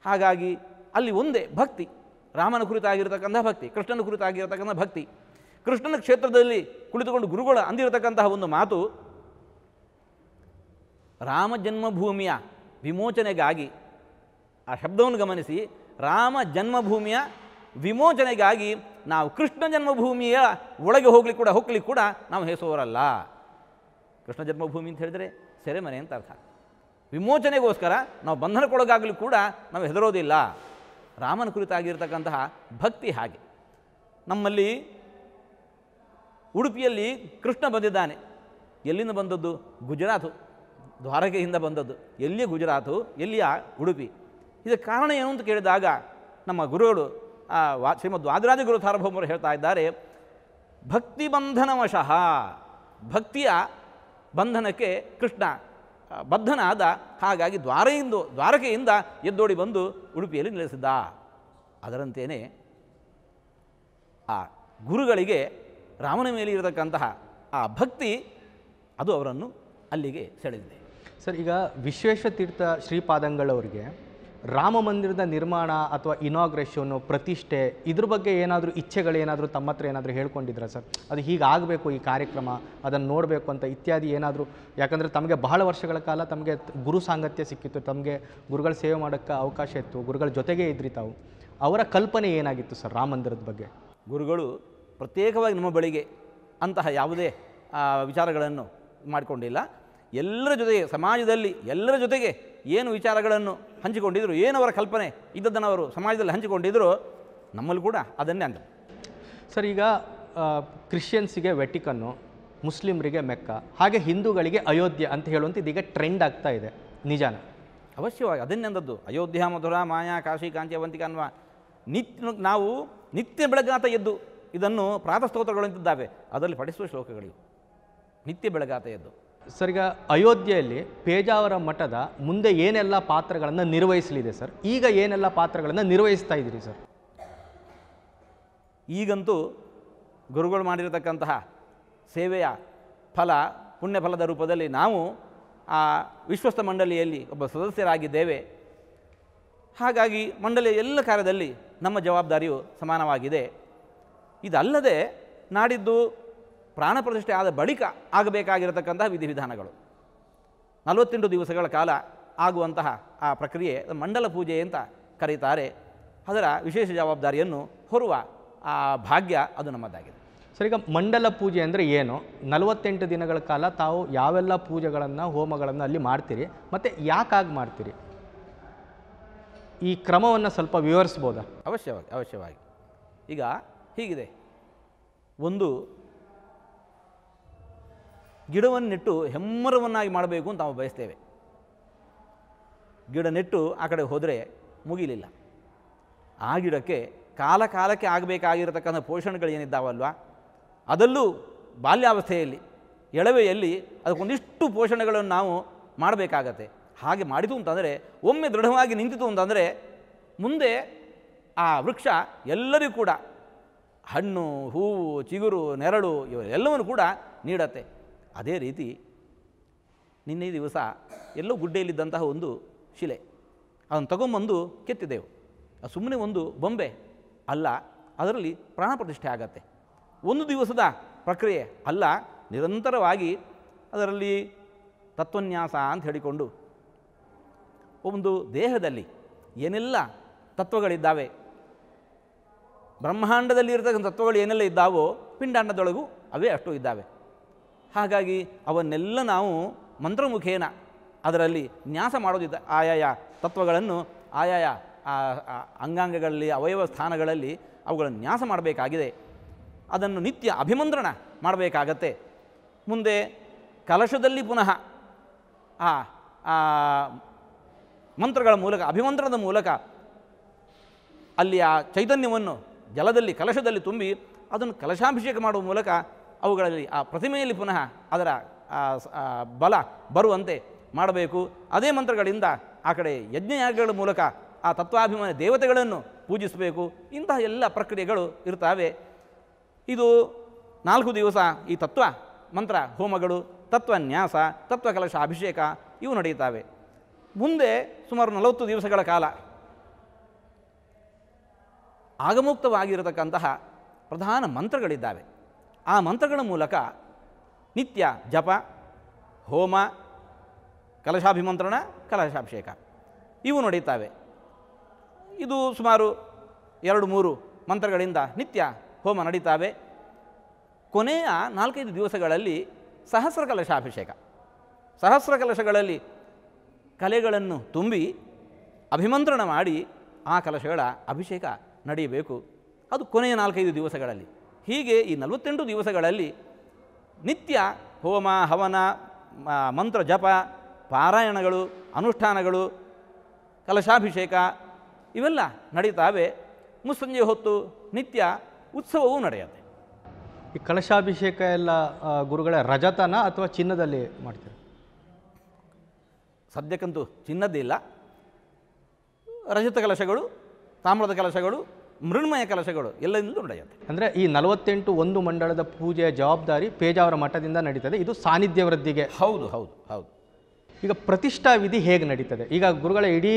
ಹಾಗಾಗಿ ಅಲ್ಲಿ ಒಂದೇ ಭಕ್ತಿ, ರಾಮನ ಕುರಿತಾಗಿರತಕ್ಕಂಥ ಭಕ್ತಿ, ಕೃಷ್ಣನ ಕುರಿತಾಗಿರತಕ್ಕಂಥ ಭಕ್ತಿ. ಕೃಷ್ಣನ ಕ್ಷೇತ್ರದಲ್ಲಿ ಕುಳಿತುಕೊಂಡು ಗುರುಗಳು ಅಂದಿರತಕ್ಕಂತಹ ಒಂದು ಮಾತು, ರಾಮ ಜನ್ಮಭೂಮಿಯ ವಿಮೋಚನೆಗಾಗಿ, ಆ ಶಬ್ದವನ್ನು ಗಮನಿಸಿ, ರಾಮ ಜನ್ಮಭೂಮಿಯ ವಿಮೋಚನೆಗಾಗಿ ನಾವು ಕೃಷ್ಣ ಜನ್ಮಭೂಮಿಯ ಒಳಗೆ ಹೋಗ್ಲಿಕ್ಕೆ ಕೂಡ ನಾವು ಹೆಸೋರಲ್ಲ. ಕೃಷ್ಣ ಜನ್ಮಭೂಮಿ ಅಂತ ಹೇಳಿದರೆ ಸೆರೆಮನೆ ಅಂತ ಅರ್ಥ. ವಿಮೋಚನೆಗೋಸ್ಕರ ನಾವು ಬಂಧನಕ್ಕೊಳಗಾಗಲಿ ಕೂಡ ನಾವು ಹೆದರೋದಿಲ್ಲ. ರಾಮನ ಕುರಿತಾಗಿರ್ತಕ್ಕಂತಹ ಭಕ್ತಿ ಹಾಗೆ. ನಮ್ಮಲ್ಲಿ ಉಡುಪಿಯಲ್ಲಿ ಕೃಷ್ಣ ಬಂದಿದ್ದಾನೆ. ಎಲ್ಲಿಂದ ಬಂದದ್ದು? ಗುಜರಾತು, ದ್ವಾರಕೆಯಿಂದ ಬಂದದ್ದು. ಎಲ್ಲಿಯ ಗುಜರಾತು, ಎಲ್ಲಿಯ ಉಡುಪಿ? ಇದಕ್ಕೆ ಕಾರಣ ಏನು ಅಂತ ಕೇಳಿದಾಗ ನಮ್ಮ ಗುರುಗಳು ಶ್ರೀಮದ್ ವಾದಿರಾಜ ಗುರು ಸಾರ್ವಭೌಮರು ಹೇಳ್ತಾ ಇದ್ದಾರೆ, ಭಕ್ತಿ ಬಂಧನವಶಃ, ಭಕ್ತಿಯ ಬಂಧನಕ್ಕೆ ಕೃಷ್ಣ ಬದ್ಧನಾದ. ಹಾಗಾಗಿ ದ್ವಾರಕೆಯಿಂದ ಎದ್ದೋಡಿ ಬಂದು ಉಡುಪಿಯಲ್ಲಿ ನೆಲೆಸಿದ್ದ. ಅದರಂತೆಯೇ ಆ ಗುರುಗಳಿಗೆ ರಾಮನ ಮೇಲೆ ಇರತಕ್ಕಂತಹ ಆ ಭಕ್ತಿ ಅದು ಅವರನ್ನು ಅಲ್ಲಿಗೆ ಸೆಳೆದಿದೆ. ಸರ್, ಈಗ ವಿಶ್ವೇಶತೀರ್ಥ ಶ್ರೀಪಾದಂಗಳವರಿಗೆ ರಾಮ ಮಂದಿರದ ನಿರ್ಮಾಣ ಅಥವಾ ಇನಾಗ್ರೇಷನ್ನು, ಪ್ರತಿಷ್ಠೆ, ಇದ್ರ ಬಗ್ಗೆ ಏನಾದರೂ ಇಚ್ಛೆಗಳೇನಾದರೂ ತಮ್ಮ ಹತ್ರ ಏನಾದರೂ ಹೇಳ್ಕೊಂಡಿದ್ರ ಸರ್? ಅದು ಹೀಗಾಗಬೇಕು, ಈ ಕಾರ್ಯಕ್ರಮ ಅದನ್ನು ನೋಡಬೇಕು ಅಂತ ಇತ್ಯಾದಿ ಏನಾದರೂ? ಯಾಕಂದರೆ ತಮಗೆ ಬಹಳ ವರ್ಷಗಳ ಕಾಲ ತಮಗೆ ಗುರು ಸಾಂಗತ್ಯ ಸಿಕ್ಕಿತ್ತು, ತಮಗೆ ಗುರುಗಳ ಸೇವೆ ಮಾಡೋಕ್ಕೆ ಅವಕಾಶ ಇತ್ತು, ಗುರುಗಳ ಜೊತೆಗೇ ಇದ್ರಿ ತಾವು. ಅವರ ಕಲ್ಪನೆ ಏನಾಗಿತ್ತು ಸರ್ ರಾಮ ಮಂದಿರದ ಬಗ್ಗೆ? ಗುರುಗಳು ಪ್ರತ್ಯೇಕವಾಗಿ ನಮ್ಮ ಬಳಿಗೆ ಅಂತಹ ಯಾವುದೇ ವಿಚಾರಗಳನ್ನು ಮಾಡಿಕೊಂಡಿಲ್ಲ. ಎಲ್ಲರ ಜೊತೆಗೆ, ಸಮಾಜದಲ್ಲಿ ಎಲ್ಲರ ಜೊತೆಗೆ ಏನು ವಿಚಾರಗಳನ್ನು ಹಂಚಿಕೊಂಡಿದ್ರು, ಏನು ಅವರ ಕಲ್ಪನೆ ಇದ್ದದ್ದನ್ನು ಅವರು ಸಮಾಜದಲ್ಲಿ ಹಂಚಿಕೊಂಡಿದ್ರು, ನಮ್ಮಲ್ಲಿ ಕೂಡ ಅದನ್ನೇ ಅಂತ. ಸರ್, ಈಗ ಕ್ರಿಶ್ಚಿಯನ್ಸಿಗೆ ವೆಟಿಕನ್ನು, ಮುಸ್ಲಿಮರಿಗೆ ಮೆಕ್ಕ, ಹಾಗೆ ಹಿಂದೂಗಳಿಗೆ ಅಯೋಧ್ಯೆ ಅಂತ ಹೇಳುವಂಥ ಇದೀಗ ಟ್ರೆಂಡ್ ಆಗ್ತಾ ಇದೆ, ನಿಜಾನ? ಅವಶ್ಯವಾಗಿ ಅದನ್ನೇ ಅಂದದ್ದು. ಅಯೋಧ್ಯ, ಮಧುರಾ, ಮಾಯಾ, ಕಾಶಿ, ಕಾಂಚಿ, ಅವಂತಿಕ ಅನ್ನುವ ನಾವು ನಿತ್ಯ ಬೆಳಗಾತ ಎದ್ದು ಇದನ್ನು ಪ್ರಾತಃ ಸ್ತೋತ್ರಗಳು ಅಂತಿದ್ದಾವೆ, ಅದರಲ್ಲಿ ಪಠಿಸುವ ಶ್ಲೋಕಗಳಿವೆ. ನಿತ್ಯ ಬೆಳಗಾತ ಎದ್ದು ಸರ್, ಈಗ ಅಯೋಧ್ಯೆಯಲ್ಲಿ ಪೇಜಾವರ ಮಠದ ಮುಂದೆ ಏನೆಲ್ಲ ಪಾತ್ರಗಳನ್ನು ನಿರ್ವಹಿಸಲಿದೆ ಸರ್? ಈಗ ಏನೆಲ್ಲ ಪಾತ್ರಗಳನ್ನು ನಿರ್ವಹಿಸ್ತಾ ಇದ್ದೀರಿ ಸರ್? ಈಗಂತೂ ಗುರುಗಳು ಮಾಡಿರತಕ್ಕಂತಹ ಸೇವೆಯ ಫಲ, ಪುಣ್ಯ ಫಲದ ರೂಪದಲ್ಲಿ ನಾವು ಆ ವಿಶ್ವಸ್ತ ಮಂಡಳಿಯಲ್ಲಿ ಒಬ್ಬ ಸದಸ್ಯರಾಗಿದ್ದೇವೆ. ಹಾಗಾಗಿ ಮಂಡಳಿಯ ಎಲ್ಲ ಕಾರ್ಯದಲ್ಲಿ ನಮ್ಮ ಜವಾಬ್ದಾರಿಯು ಸಮಾನವಾಗಿದೆ. ಇದಲ್ಲದೆ ನಾಡಿದ್ದು ಪ್ರಾಣ ಪ್ರತಿಷ್ಠೆ ಆದ ಬಳಿಕ ಆಗಬೇಕಾಗಿರತಕ್ಕಂತಹ ವಿಧಿವಿಧಾನಗಳು 48 ದಿವಸಗಳ ಕಾಲ ಆಗುವಂತಹ ಆ ಪ್ರಕ್ರಿಯೆ ಮಂಡಲ ಪೂಜೆ ಅಂತ ಕರೀತಾರೆ. ಅದರ ವಿಶೇಷ ಜವಾಬ್ದಾರಿಯನ್ನು ಹೊರುವ ಆ ಭಾಗ್ಯ ಅದು ನಮ್ಮದಾಗಿದೆ. ಸರ್, ಈಗ ಮಂಡಲ ಪೂಜೆ ಅಂದರೆ ಏನು? 48 ದಿನಗಳ ಕಾಲ ತಾವು ಯಾವೆಲ್ಲ ಪೂಜೆಗಳನ್ನು, ಹೋಮಗಳನ್ನು ಅಲ್ಲಿ ಮಾಡ್ತೀರಿ ಮತ್ತು ಯಾಕಾಗಿ ಮಾಡ್ತೀರಿ? ಈ ಕ್ರಮವನ್ನು ಸ್ವಲ್ಪ ವಿವರಿಸ್ಬೋದಾ? ಅವಶ್ಯವಾಗಿ. ಈಗ ಹೀಗಿದೆ, ಒಂದು ಗಿಡವನ್ನು ನೆಟ್ಟು ಹೆಮ್ಮರವನ್ನಾಗಿ ಮಾಡಬೇಕು ಅಂತ ನಾವು ಬಯಸ್ತೇವೆ. ಗಿಡ ನೆಟ್ಟು ಆ ಕಡೆ ಹೋದರೆ ಮುಗಿಲಿಲ್ಲ. ಆ ಗಿಡಕ್ಕೆ ಕಾಲಕ್ಕೆ ಆಗಬೇಕಾಗಿರತಕ್ಕಂಥ ಪೋಷಣೆಗಳು ಏನಿದ್ದಾವಲ್ವ, ಅದಲ್ಲೂ ಬಾಲ್ಯಾವಸ್ಥೆಯಲ್ಲಿ, ಎಳವೆಯಲ್ಲಿ ಅದಕ್ಕೊಂದಿಷ್ಟು ಪೋಷಣೆಗಳನ್ನು ನಾವು ಮಾಡಬೇಕಾಗತ್ತೆ. ಹಾಗೆ ಮಾಡಿತು ಅಂತಂದರೆ, ಒಮ್ಮೆ ದೃಢವಾಗಿ ನಿಂತಿತು ಅಂತಂದರೆ ಮುಂದೆ ಆ ವೃಕ್ಷ ಎಲ್ಲರಿಗೂ ಕೂಡ ಹಣ್ಣು, ಹೂವು, ಚಿಗುರು, ನೆರಳು ಇವೆಲ್ಲವನ್ನು ಕೂಡ ನೀಡತ್ತೆ. ಅದೇ ರೀತಿ ನಿನ್ನೆ ದಿವಸ ಎಲ್ಲೋ ಗುಡ್ಡೆಯಲ್ಲಿದ್ದಂತಹ ಒಂದು ಶಿಲೆ, ಅದನ್ನು ತಗೊಂಬಂದು ಕೆತ್ತಿದೆವು. ಅದು ಸುಮ್ಮನೆ ಒಂದು ಬೊಂಬೆ ಅಲ್ಲ, ಅದರಲ್ಲಿ ಪ್ರಾಣ ಪ್ರತಿಷ್ಠೆ ಆಗತ್ತೆ. ಒಂದು ದಿವಸದ ಪ್ರಕ್ರಿಯೆ ಅಲ್ಲ, ನಿರಂತರವಾಗಿ ಅದರಲ್ಲಿ ತತ್ವನ್ಯಾಸ ಅಂತ ಹೇಳಿಕೊಂಡು ಒಂದು ದೇಹದಲ್ಲಿ ಏನೆಲ್ಲ ತತ್ವಗಳಿದ್ದಾವೆ, ಬ್ರಹ್ಮಾಂಡದಲ್ಲಿ ಇರತಕ್ಕಂಥ ತತ್ವಗಳು ಏನೆಲ್ಲ ಇದ್ದಾವೋ ಪಿಂಡಾಂಡದೊಳಗೂ ಅವೇ ಅಷ್ಟು ಇದ್ದಾವೆ. ಹಾಗಾಗಿ ಅವನ್ನೆಲ್ಲ ನಾವು ಮಂತ್ರಮುಖೇನ ಅದರಲ್ಲಿ ನ್ಯಾಸ ಮಾಡೋದಿದ್ದ ಆಯಾಯ ತತ್ವಗಳನ್ನು ಆಯಾಯ ಅಂಗಾಂಗಗಳಲ್ಲಿ, ಅವಯವ ಸ್ಥಾನಗಳಲ್ಲಿ ಅವುಗಳನ್ನು ನ್ಯಾಸ ಮಾಡಬೇಕಾಗಿದೆ. ಅದನ್ನು ನಿತ್ಯ ಅಭಿಮಂತ್ರಣ ಮಾಡಬೇಕಾಗತ್ತೆ. ಮುಂದೆ ಕಲಶದಲ್ಲಿ ಪುನಃ ಆ ಮಂತ್ರಗಳ ಮೂಲಕ, ಅಭಿಮಂತ್ರಣದ ಮೂಲಕ ಅಲ್ಲಿ ಆ ಚೈತನ್ಯವನ್ನು ಜಲದಲ್ಲಿ, ಕಲಶದಲ್ಲಿ ತುಂಬಿ ಅದನ್ನು ಕಲಶಾಭಿಷೇಕ ಮಾಡುವ ಮೂಲಕ ಅವುಗಳಲ್ಲಿ ಆ ಪ್ರತಿಮೆಯಲ್ಲಿ ಪುನಃ ಅದರ ಬಲ ಬರುವಂತೆ ಮಾಡಬೇಕು. ಅದೇ ಮಂತ್ರಗಳಿಂದ ಆ ಕಡೆ ಯಜ್ಞಯಾಗಗಳ ಮೂಲಕ ಆ ತತ್ವಾಭಿಮಾನ ದೇವತೆಗಳನ್ನು ಪೂಜಿಸಬೇಕು. ಇಂತಹ ಎಲ್ಲ ಪ್ರಕ್ರಿಯೆಗಳು ಇರ್ತವೆ. ಇದು 4 ದಿವಸ ಈ ತತ್ವ ಮಂತ್ರ ಹೋಮಗಳು, ತತ್ವನ್ಯಾಸ, ತತ್ವಕಲಶ ಅಭಿಷೇಕ ಇವು ನಡೆಯುತ್ತವೆ. ಮುಂದೆ ಸುಮಾರು 40 ದಿವಸಗಳ ಕಾಲ ಆಗಮುಕ್ತವಾಗಿರತಕ್ಕಂತಹ ಪ್ರಧಾನ ಮಂತ್ರಗಳಿದ್ದಾವೆ. ಆ ಮಂತ್ರಗಳ ಮೂಲಕ ನಿತ್ಯ ಜಪ, ಹೋಮ, ಕಲಶಾಭಿಮಂತ್ರಣ, ಕಲಶಾಭಿಷೇಕ ಇವು ನಡೆಯುತ್ತವೆ. ಇದು ಸುಮಾರು 2-3 ಮಂತ್ರಗಳಿಂದ ನಿತ್ಯ ಹೋಮ ನಡೀತಾವೆ. ಕೊನೆಯ 4-5 ದಿವಸಗಳಲ್ಲಿ ಸಹಸ್ರ ಕಲಶಾಭಿಷೇಕ, ಸಹಸ್ರ ಕಲಶಗಳಲ್ಲಿ ಕಲೆಗಳನ್ನು ತುಂಬಿ ಅಭಿಮಂತ್ರಣ ಮಾಡಿ ಆ ಕಲಶಗಳ ಅಭಿಷೇಕ ನಡೆಯಬೇಕು. ಅದು ಕೊನೆಯ 4-5 ದಿವಸಗಳಲ್ಲಿ. ಹೀಗೆ ಈ 48 ದಿವಸಗಳಲ್ಲಿ ನಿತ್ಯ ಹೋಮ, ಹವನ, ಮಂತ್ರ ಜಪ, ಪಾರಾಯಣಗಳು, ಅನುಷ್ಠಾನಗಳು, ಕಲಶಾಭಿಷೇಕ ಇವೆಲ್ಲ ನಡೀತಾವೆ. ಮುಸ್ಸಂಜೆ ಹೊತ್ತು ನಿತ್ಯ ಉತ್ಸವವೂ ನಡೆಯುತ್ತೆ. ಈ ಕಲಶಾಭಿಷೇಕ ಎಲ್ಲ ಗುರುಗಳ ರಜತನ ಅಥವಾ ಚಿನ್ನದಲ್ಲಿ ಮಾಡ್ತಾರೆ? ಸದ್ಯಕ್ಕಂತೂ ಚಿನ್ನದ್ದಿಲ್ಲ. ರಜತ ಕಲಶಗಳು, ತಾಮ್ರದ ಕಲಶಗಳು, ಮೃಣ್ಮಯ ಕಲಶಗಳು ಎಲ್ಲದಿಂದಲೂ ನಡೆಯುತ್ತೆ. ಅಂದರೆ ಈ 48 ಒಂದು ಮಂಡಳದ ಪೂಜೆಯ ಜವಾಬ್ದಾರಿ ಪೇಜಾವರ ಮಠದಿಂದ ನಡೀತದೆ. ಇದು ಸಾನ್ನಿಧ್ಯ ವೃದ್ಧಿಗೆ. ಹೌದು. ಈಗ ಪ್ರತಿಷ್ಠಾ ವಿಧಿ ಹೇಗೆ ನಡೀತದೆ? ಈಗ ಗುರುಗಳ ಇಡೀ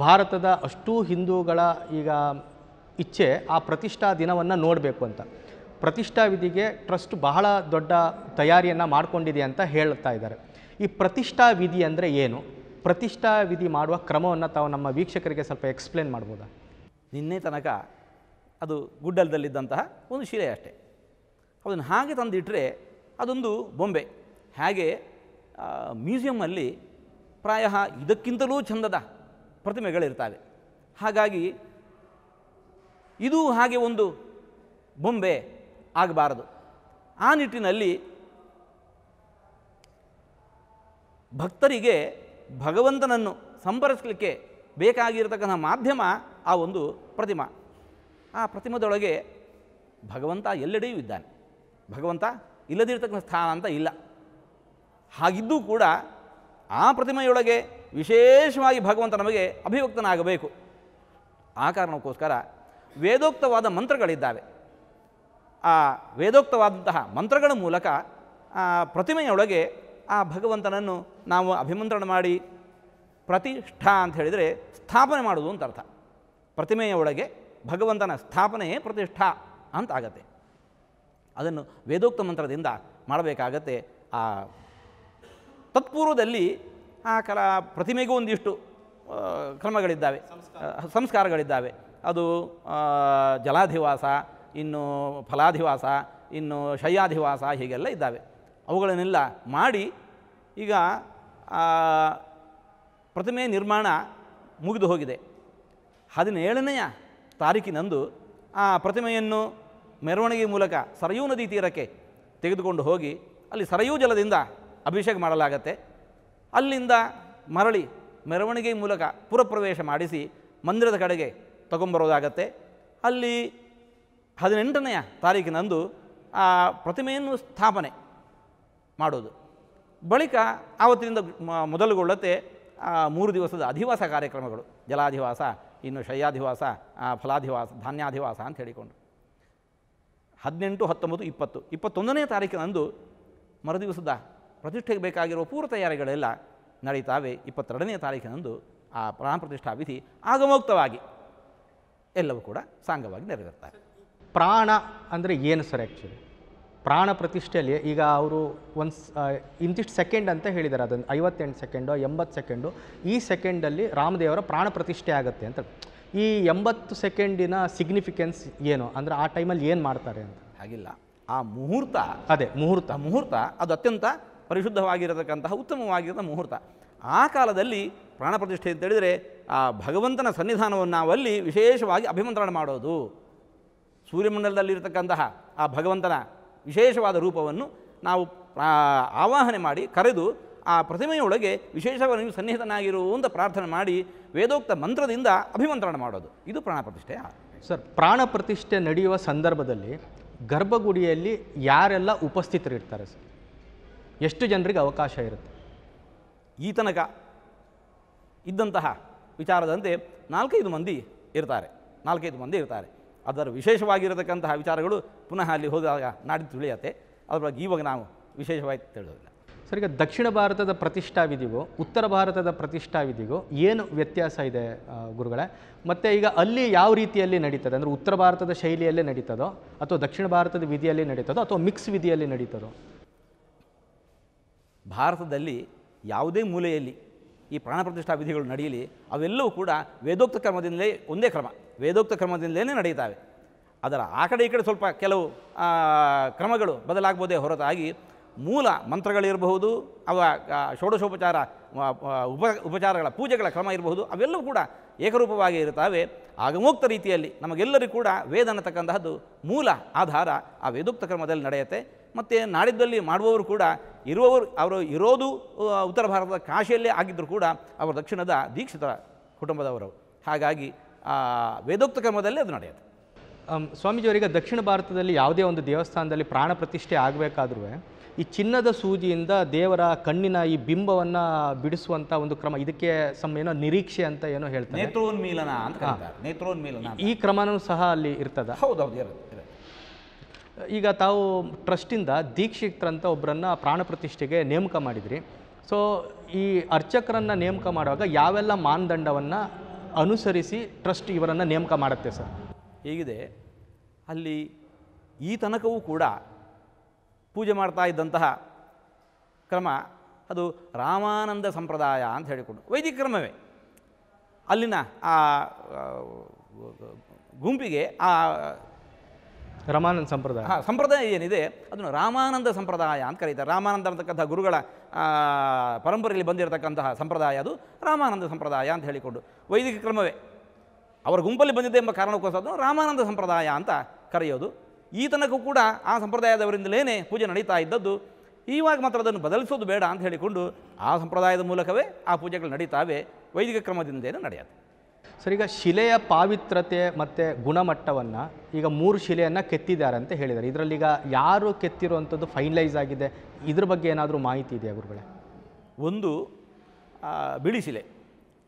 ಭಾರತದ ಅಷ್ಟೂ ಹಿಂದೂಗಳ ಈಗ ಇಚ್ಛೆ ಆ ಪ್ರತಿಷ್ಠಾ ದಿನವನ್ನು ನೋಡಬೇಕು ಅಂತ. ಪ್ರತಿಷ್ಠಾ ವಿಧಿಗೆ ಟ್ರಸ್ಟ್ ಬಹಳ ದೊಡ್ಡ ತಯಾರಿಯನ್ನು ಮಾಡಿಕೊಂಡಿದೆ ಅಂತ ಹೇಳ್ತಾ ಇದ್ದಾರೆ. ಈ ಪ್ರತಿಷ್ಠಾ ವಿಧಿ ಅಂದರೆ ಏನು? ಪ್ರತಿಷ್ಠಾ ವಿಧಿ ಮಾಡುವ ಕ್ರಮವನ್ನು ತಾವು ನಮ್ಮ ವೀಕ್ಷಕರಿಗೆ ಸ್ವಲ್ಪ ಎಕ್ಸ್ಪ್ಲೇನ್ ಮಾಡ್ಬೋದಾ? ನಿನ್ನೆ ತನಕ ಅದು ಗುಡ್ಡಲದಲ್ಲಿದ್ದಂತಹ ಒಂದು ಶಿಲೆ ಅಷ್ಟೇ. ಅದನ್ನು ಹಾಗೆ ತಂದಿಟ್ಟರೆ ಅದೊಂದು ಬೊಂಬೆ. ಹಾಗೆ ಮ್ಯೂಸಿಯಮ್ಮಲ್ಲಿ ಪ್ರಾಯ ಇದಕ್ಕಿಂತಲೂ ಚಂದದ ಪ್ರತಿಮೆಗಳಿರ್ತವೆ. ಹಾಗಾಗಿ ಇದು ಹಾಗೆ ಒಂದು ಬೊಂಬೆ ಆಗಬಾರದು. ಆ ನಿಟ್ಟಿನಲ್ಲಿ ಭಕ್ತರಿಗೆ ಭಗವಂತನನ್ನು ಸಂಪರ್ಕಿಸಲಿಕ್ಕೆ ಬೇಕಾಗಿರತಕ್ಕಂಥ ಮಾಧ್ಯಮ ಆ ಒಂದು ಪ್ರತಿಮಾ. ಆ ಪ್ರತಿಮದೊಳಗೆ ಭಗವಂತ ಎಲ್ಲೆಡೆಯೂ ಇದ್ದಾನೆ. ಭಗವಂತ ಇಲ್ಲದಿರತಕ್ಕಂಥ ಸ್ಥಾನ ಅಂತ ಇಲ್ಲ. ಹಾಗಿದ್ದೂ ಕೂಡ ಆ ಪ್ರತಿಮೆಯೊಳಗೆ ವಿಶೇಷವಾಗಿ ಭಗವಂತ ನಮಗೆ ಅಭಿವ್ಯಕ್ತನಾಗಬೇಕು. ಆ ಕಾರಣಕ್ಕೋಸ್ಕರ ವೇದೋಕ್ತವಾದ ಮಂತ್ರಗಳಿದ್ದಾವೆ. ಆ ವೇದೋಕ್ತವಾದಂತಹ ಮಂತ್ರಗಳ ಮೂಲಕ ಆ ಪ್ರತಿಮೆಯೊಳಗೆ ಆ ಭಗವಂತನನ್ನು ನಾವು ಅಭಿಮಂತ್ರಣ ಮಾಡಿ ಪ್ರತಿಷ್ಠಾ ಅಂತ ಹೇಳಿದರೆ ಸ್ಥಾಪನೆ ಮಾಡುವುದು ಅಂತ ಅರ್ಥ. ಪ್ರತಿಮೆಯ ಒಳಗೆ ಭಗವಂತನ ಸ್ಥಾಪನೆಯೇ ಪ್ರತಿಷ್ಠಾ ಅಂತ ಆಗತ್ತೆ. ಅದನ್ನು ವೇದೋಕ್ತ ಮಂತ್ರದಿಂದ ಮಾಡಬೇಕಾಗತ್ತೆ. ಆ ತತ್ಪೂರ್ವದಲ್ಲಿ ಆ ಪ್ರತಿಮೆಗೂ ಒಂದಿಷ್ಟು ಕ್ರಮಗಳಿದ್ದಾವೆ, ಸಂಸ್ಕಾರಗಳಿದ್ದಾವೆ. ಅದು ಜಲಾಧಿವಾಸ, ಇನ್ನು ಫಲಾಧಿವಾಸ, ಇನ್ನು ಶಯ್ಯಾಧಿವಾಸ, ಹೀಗೆಲ್ಲ ಇದ್ದಾವೆ. ಅವುಗಳನ್ನೆಲ್ಲ ಮಾಡಿ ಈಗ ಪ್ರತಿಮೆ ನಿರ್ಮಾಣ ಮುಗಿದು ಹೋಗಿದೆ. 17ನೆಯ ತಾರೀಕಿನಂದು ಆ ಪ್ರತಿಮೆಯನ್ನು ಮೆರವಣಿಗೆ ಮೂಲಕ ಸರಯೂ ನದಿ ತೀರಕ್ಕೆ ತೆಗೆದುಕೊಂಡು ಹೋಗಿ ಅಲ್ಲಿ ಸರಯೂ ಜಲದಿಂದ ಅಭಿಷೇಕ ಮಾಡಲಾಗತ್ತೆ. ಅಲ್ಲಿಂದ ಮರಳಿ ಮೆರವಣಿಗೆ ಮೂಲಕ ಪುರಪ್ರವೇಶ ಮಾಡಿಸಿ ಮಂದಿರದ ಕಡೆಗೆ ತಗೊಂಬರೋದಾಗತ್ತೆ. ಅಲ್ಲಿ 18ನೆಯ ತಾರೀಕಿನಂದು ಆ ಪ್ರತಿಮೆಯನ್ನು ಸ್ಥಾಪನೆ ಮಾಡೋದು. ಬಳಿಕ ಆವತ್ತಿನಿಂದ ಮೊದಲುಗೊಳ್ಳುತ್ತೆ 3 ದಿವಸದ ಅಧಿವಾಸ ಕಾರ್ಯಕ್ರಮಗಳು. ಜಲಾಧಿವಾಸ, ಇನ್ನು ಶಯ್ಯಾಧಿವಾಸ, ಫಲಾಧಿವಾಸ, ಧಾನ್ಯಾಧಿವಾಸ ಅಂತ ಹೇಳಿಕೊಂಡು 18, 19, 20, 21ನೇ ತಾರೀಕಿನಂದು ಮರುದಿವಸದ ಪ್ರತಿಷ್ಠೆಗೆ ಬೇಕಾಗಿರುವ ಪೂರ್ವ ತಯಾರಿಗಳೆಲ್ಲ ನಡೀತಾವೆ. 22ನೇ ತಾರೀಕಿನಂದು ಆ ಪ್ರಾಣ ಪ್ರತಿಷ್ಠಾ ವಿಧಿ ಆಗಮೋಕ್ತವಾಗಿ ಎಲ್ಲವೂ ಕೂಡ ಸಾಂಗವಾಗಿ ನೆರವೇರ್ತಾರೆ. ಪ್ರಾಣ ಅಂದರೆ ಏನು ಸರ್? ಆ್ಯಕ್ಚುಲಿ ಪ್ರಾಣ ಪ್ರತಿಷ್ಠೆಯಲ್ಲಿ ಈಗ ಅವರು ಇಂತಿಷ್ಟು ಸೆಕೆಂಡ್ ಅಂತ ಹೇಳಿದ್ದಾರೆ. ಅದನ್ನು 58 ಸೆಕೆಂಡು 80 ಸೆಕೆಂಡು, ಈ ಸೆಕೆಂಡಲ್ಲಿ ರಾಮದೇವರ ಪ್ರಾಣ ಪ್ರತಿಷ್ಠೆ ಆಗುತ್ತೆ ಅಂತ. ಈ 80 ಸೆಕೆಂಡಿನ ಸಿಗ್ನಿಫಿಕೆನ್ಸ್ ಏನು ಅಂದರೆ ಆ ಟೈಮಲ್ಲಿ ಏನು ಮಾಡ್ತಾರೆ ಅಂತ? ಹಾಗಿಲ್ಲ. ಆ ಮುಹೂರ್ತ, ಅದೇ ಮುಹೂರ್ತ ಅದು ಅತ್ಯಂತ ಪರಿಶುದ್ಧವಾಗಿರತಕ್ಕಂತಹ ಉತ್ತಮವಾಗಿರೋ ಮುಹೂರ್ತ. ಆ ಕಾಲದಲ್ಲಿ ಪ್ರಾಣ ಪ್ರತಿಷ್ಠೆ ಅಂತ ಹೇಳಿದರೆ ಆ ಭಗವಂತನ ಸನ್ನಿಧಾನವನ್ನು ನಾವಲ್ಲಿ ವಿಶೇಷವಾಗಿ ಅಭಿಮಂತ್ರಣ ಮಾಡೋದು. ಸೂರ್ಯಮಂಡಲದಲ್ಲಿರತಕ್ಕಂತಹ ಆ ಭಗವಂತನ ವಿಶೇಷವಾದ ರೂಪವನ್ನು ನಾವು ಆವಾಹನೆ ಮಾಡಿ ಕರೆದು ಆ ಪ್ರತಿಮೆಯೊಳಗೆ ವಿಶೇಷವಾಗಿ ನೀವು ಸನ್ನಿಹಿತನಾಗಿರು ಅಂತ ಪ್ರಾರ್ಥನೆ ಮಾಡಿ ವೇದೋಕ್ತ ಮಂತ್ರದಿಂದ ಅಭಿಮಂತ್ರಣ ಮಾಡೋದು. ಇದು ಪ್ರಾಣ ಪ್ರತಿಷ್ಠೆ. ಸರ್, ಪ್ರಾಣ ಪ್ರತಿಷ್ಠೆ ನಡೆಯುವ ಸಂದರ್ಭದಲ್ಲಿ ಗರ್ಭಗುಡಿಯಲ್ಲಿ ಯಾರೆಲ್ಲ ಉಪಸ್ಥಿತರಿರ್ತಾರೆ ಸರ್? ಎಷ್ಟು ಜನರಿಗೆ ಅವಕಾಶ ಇರುತ್ತೆ? ಈ ತನಕ ಇದ್ದಂತಹ ವಿಚಾರದಂತೆ 4-5 ಮಂದಿ ಇರ್ತಾರೆ. ಅದರ ವಿಶೇಷವಾಗಿರತಕ್ಕಂತಹ ವಿಚಾರಗಳು ಪುನಃ ಅಲ್ಲಿ ಹೋದಾಗ ನಾಡಿದ್ದು ತಿಳಿಯತ್ತೆ. ಅದ್ರ ಬಗ್ಗೆ ಇವಾಗ ನಾವು ವಿಶೇಷವಾಗಿ ತಿಳಿಯೋದಿಲ್ಲ. ಸರ್, ಈಗ ದಕ್ಷಿಣ ಭಾರತದ ಪ್ರತಿಷ್ಠಾ ವಿಧಿಗೂ ಉತ್ತರ ಭಾರತದ ಪ್ರತಿಷ್ಠಾ ವಿಧಿಗೂ ಏನು ವ್ಯತ್ಯಾಸ ಇದೆ ಗುರುಗಳೇ? ಮತ್ತು ಈಗ ಅಲ್ಲಿ ಯಾವ ರೀತಿಯಲ್ಲಿ ನಡೀತದೆ? ಅಂದರೆ ಉತ್ತರ ಭಾರತದ ಶೈಲಿಯಲ್ಲೇ ನಡೀತದೋ ಅಥವಾ ದಕ್ಷಿಣ ಭಾರತದ ವಿಧಿಯಲ್ಲಿ ನಡೀತದೋ ಅಥವಾ ಮಿಕ್ಸ್ ವಿಧಿಯಲ್ಲಿ ನಡೀತದೋ? ಭಾರತದಲ್ಲಿ ಯಾವುದೇ ಮೂಲೆಯಲ್ಲಿ ಈ ಪ್ರಾಣ ಪ್ರತಿಷ್ಠಾ ವಿಧಿಗಳು ನಡೆಯಲಿ, ಅವೆಲ್ಲವೂ ಕೂಡ ವೇದೋಕ್ತ ಕ್ರಮದಿಂದಲೇ, ಒಂದೇ ಕ್ರಮ ವೇದೋಕ್ತ ಕ್ರಮದಿಂದಲೇ ನಡೆಯುತ್ತವೆ. ಅದರ ಆ ಕಡೆ ಈ ಕಡೆ ಸ್ವಲ್ಪ ಕೆಲವು ಕ್ರಮಗಳು ಬದಲಾಗ್ಬೋದೇ ಹೊರತಾಗಿ ಮೂಲ ಮಂತ್ರಗಳಿರಬಹುದು, ಅವ ಷೋಡಶೋಪಚಾರ ಉಪಚಾರಗಳ ಪೂಜೆಗಳ ಕ್ರಮ ಇರಬಹುದು, ಅವೆಲ್ಲವೂ ಕೂಡ ಏಕರೂಪವಾಗಿ ಇರುತ್ತವೆ. ಆಗಮೋಕ್ತ ರೀತಿಯಲ್ಲಿ ನಮಗೆಲ್ಲರಿಗೂ ಕೂಡ ವೇದ ಅನ್ನತಕ್ಕಂತಹದ್ದು ಮೂಲ ಆಧಾರ ಆ ವೇದೋಕ್ತ ಕ್ರಮದಲ್ಲಿ ನಡೆಯುತ್ತೆ. ಮತ್ತು ನಾಡಿದ್ದಲ್ಲಿ ಮಾಡುವವರು ಕೂಡ ಅವರು ಇರೋದು ಉತ್ತರ ಭಾರತದ ಕಾಶಿಯಲ್ಲೇ ಆಗಿದ್ದರೂ ಕೂಡ ಅವರು ದಕ್ಷಿಣದ ದೀಕ್ಷಿತರ ಕುಟುಂಬದವರು. ಹಾಗಾಗಿ ವೇದೋಕ್ತ ಕ್ರಮದಲ್ಲೇ ಅದು ನಡೆಯುತ್ತೆ. ಸ್ವಾಮೀಜಿಯವರಿಗೆ ದಕ್ಷಿಣ ಭಾರತದಲ್ಲಿ ಯಾವುದೇ ಒಂದು ದೇವಸ್ಥಾನದಲ್ಲಿ ಪ್ರಾಣ ಪ್ರತಿಷ್ಠೆ ಆಗಬೇಕಾದ್ರೂ ಈ ಚಿನ್ನದ ಸೂಜಿಯಿಂದ ದೇವರ ಕಣ್ಣಿನ ಈ ಬಿಂಬವನ್ನು ಬಿಡಿಸುವಂಥ ಒಂದು ಕ್ರಮ, ಇದಕ್ಕೆ ಏನೋ ನಿರೀಕ್ಷೆ ಅಂತ ಏನೋ ಹೇಳ್ತಾರೆ, ನೇತ್ರೋನ್ಮೀಲನ ಅಂತ ಕರೀತಾರೆ. ನೇತ್ರೋನ್ಮೀಲನ ಈ ಕ್ರಮನೂ ಸಹ ಅಲ್ಲಿ ಇರ್ತದ? ಹೌದೌದು, ಇರುತ್ತೆ. ಈಗ ತಾವು ಟ್ರಸ್ಟಿಂದ ದೀಕ್ಷಿತರಂತ ಒಬ್ಬರನ್ನು ಪ್ರಾಣ ಪ್ರತಿಷ್ಠೆಗೆ ನೇಮಕ ಮಾಡಿದ್ರಿ. ಸೊ ಈ ಅರ್ಚಕರನ್ನು ನೇಮಕ ಮಾಡುವಾಗ ಯಾವೆಲ್ಲ ಮಾನದಂಡವನ್ನು ಅನುಸರಿಸಿ ಟ್ರಸ್ಟ್ ಇವರನ್ನು ನೇಮಕ ಮಾಡುತ್ತೆ ಸರ್? ಹೀಗಿದೆ, ಅಲ್ಲಿ ಈ ತನಕವೂ ಕೂಡ ಪೂಜೆ ಮಾಡ್ತಾ ಇದ್ದಂತಹ ಕ್ರಮ ಅದು ರಾಮಾನಂದ ಸಂಪ್ರದಾಯ ಅಂತ ಹೇಳಿಕೊಂಡು ವೈದಿಕ ಕ್ರಮವೇ. ಅಲ್ಲಿನ ಆ ಗುಂಪಿಗೆ ಆ ರಾಮಾನಂದ ಸಂಪ್ರದಾಯ ಏನಿದೆ ಅದನ್ನು ರಾಮಾನಂದ ಸಂಪ್ರದಾಯ ಅಂತ ಕರೀತಾರೆ. ರಾಮಾನಂದ ಅಂತಕ್ಕಂಥ ಗುರುಗಳ ಪರಂಪರೆಯಲ್ಲಿ ಬಂದಿರತಕ್ಕಂತಹ ಸಂಪ್ರದಾಯ ಅದು ರಾಮಾನಂದ ಸಂಪ್ರದಾಯ ಅಂತ ಹೇಳಿಕೊಂಡು ವೈದಿಕ ಕ್ರಮವೇ. ಅವರ ಗುಂಪಲ್ಲಿ ಬಂದಿದೆ ಎಂಬ ಕಾರಣಕ್ಕೋಸ್ಕರ ರಾಮಾನಂದ ಸಂಪ್ರದಾಯ ಅಂತ ಕರೆಯೋದು. ಈ ತನಕ ಕೂಡ ಆ ಸಂಪ್ರದಾಯದವರಿಂದಲೇ ಪೂಜೆ ನಡೀತಾ ಇದ್ದದ್ದು. ಇವಾಗ ಮಾತ್ರ ಅದನ್ನು ಬದಲಿಸೋದು ಬೇಡ ಅಂತ ಹೇಳಿಕೊಂಡು ಆ ಸಂಪ್ರದಾಯದ ಮೂಲಕವೇ ಆ ಪೂಜೆಗಳು ನಡೀತಾವೆ. ವೈದಿಕ ಕ್ರಮದಿಂದೇನು ನಡೆಯುತ್ತೆ. ಸರ್, ಈಗ ಶಿಲೆಯ ಪಾವಿತ್ರತೆ ಮತ್ತು ಗುಣಮಟ್ಟವನ್ನು ಈಗ 3 ಶಿಲೆಯನ್ನು ಕೆತ್ತಿದ್ದಾರೆ ಅಂತ ಹೇಳಿದ್ದಾರೆ. ಇದರಲ್ಲೀಗ ಯಾರು ಕೆತ್ತಿರುವಂಥದ್ದು ಫೈನಲೈಸ್ ಆಗಿದೆ, ಇದ್ರ ಬಗ್ಗೆ ಏನಾದರೂ ಮಾಹಿತಿ ಇದೆಯಾ ಗುರುಗಳೇ? ಒಂದು ಬಿಳಿ ಶಿಲೆ,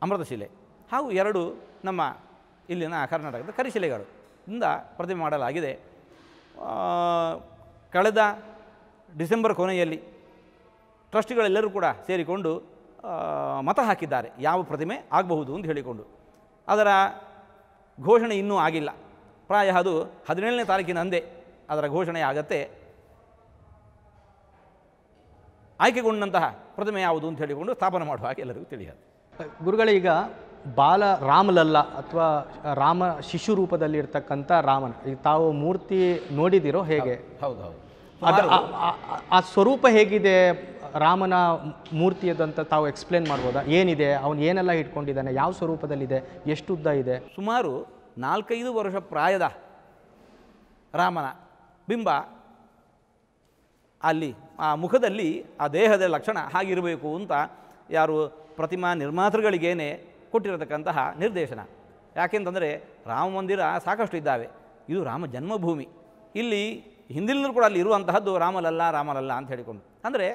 ಅಮೃತ ಶಿಲೆ, ಹಾಗೂ 2 ನಮ್ಮ ಇಲ್ಲಿನ ಕರ್ನಾಟಕದ ಕರಿಶಿಲೆಗಳು ಇಂದ ಪ್ರತಿಮೆ ಮಾಡಲಾಗಿದೆ. ಕಳೆದ ಡಿಸೆಂಬರ್ ಕೊನೆಯಲ್ಲಿ ಟ್ರಸ್ಟಿಗಳೆಲ್ಲರೂ ಕೂಡ ಸೇರಿಕೊಂಡು ಮತ ಹಾಕಿದ್ದಾರೆ ಯಾವ ಪ್ರತಿಮೆ ಆಗಬಹುದು ಅಂತ ಹೇಳಿಕೊಂಡು. ಅದರ ಘೋಷಣೆ ಇನ್ನೂ ಆಗಿಲ್ಲ. ಪ್ರಾಯ ಅದು 17ನೇ ತಾರೀಕಿನಂದೇ ಅದರ ಘೋಷಣೆ ಆಗತ್ತೆ. ಆಯ್ಕೆಗೊಂಡಂತಹ ಪ್ರತಿಮೆ ಯಾವುದು ಅಂತ ಹೇಳಿಕೊಂಡು ಸ್ಥಾಪನೆ ಮಾಡುವ ಹಾಗೆ ಎಲ್ಲರಿಗೂ ತಿಳಿಯದು. ಗುರುಗಳೇ, ಈಗ ಬಾಲ ರಾಮಲಲ್ಲ ಅಥವಾ ರಾಮ ಶಿಶು ರೂಪದಲ್ಲಿ ಇರ್ತಕ್ಕಂಥ ರಾಮನ ಈಗ ತಾವು ಮೂರ್ತಿ ನೋಡಿದಿರೋ ಹೇಗೆ? ಹೌದು ಹೌದು. ಆ ಸ್ವರೂಪ ಹೇಗಿದೆ ರಾಮನ ಮೂರ್ತಿಯದಂತ ತಾವು ಎಕ್ಸ್ಪ್ಲೇನ್ ಮಾಡ್ಬೋದಾ? ಏನಿದೆ, ಅವನು ಏನೆಲ್ಲ ಇಟ್ಕೊಂಡಿದ್ದಾನೆ, ಯಾವ ಸ್ವರೂಪದಲ್ಲಿದೆ, ಎಷ್ಟು ಉದ್ದ ಇದೆ? ಸುಮಾರು 4-5 ವರ್ಷ ಪ್ರಾಯದ ರಾಮನ ಬಿಂಬ ಅಲ್ಲಿ ಆ ಮುಖದಲ್ಲಿ ಆ ದೇಹದ ಲಕ್ಷಣ ಹಾಗಿರಬೇಕು ಅಂತ ಯಾರು ಪ್ರತಿಮಾ ನಿರ್ಮಾತೃಗಳಿಗೇನೆ ಕೊಟ್ಟಿರತಕ್ಕಂತಹ ನಿರ್ದೇಶನ. ಯಾಕೆಂತಂದರೆ ರಾಮ ಮಂದಿರ ಸಾಕಷ್ಟು ಇದ್ದಾವೆ, ಇದು ರಾಮ ಜನ್ಮಭೂಮಿ. ಇಲ್ಲಿ ಹಿಂದಿಲಿಂದಲೂ ಕೂಡ ಅಲ್ಲಿ ಇರುವಂತಹದ್ದು ರಾಮಲಲ್ಲ ರಾಮಲಲ್ಲ ಅಂತ ಹೇಳಿಕೊಂಡು, ಅಂದರೆ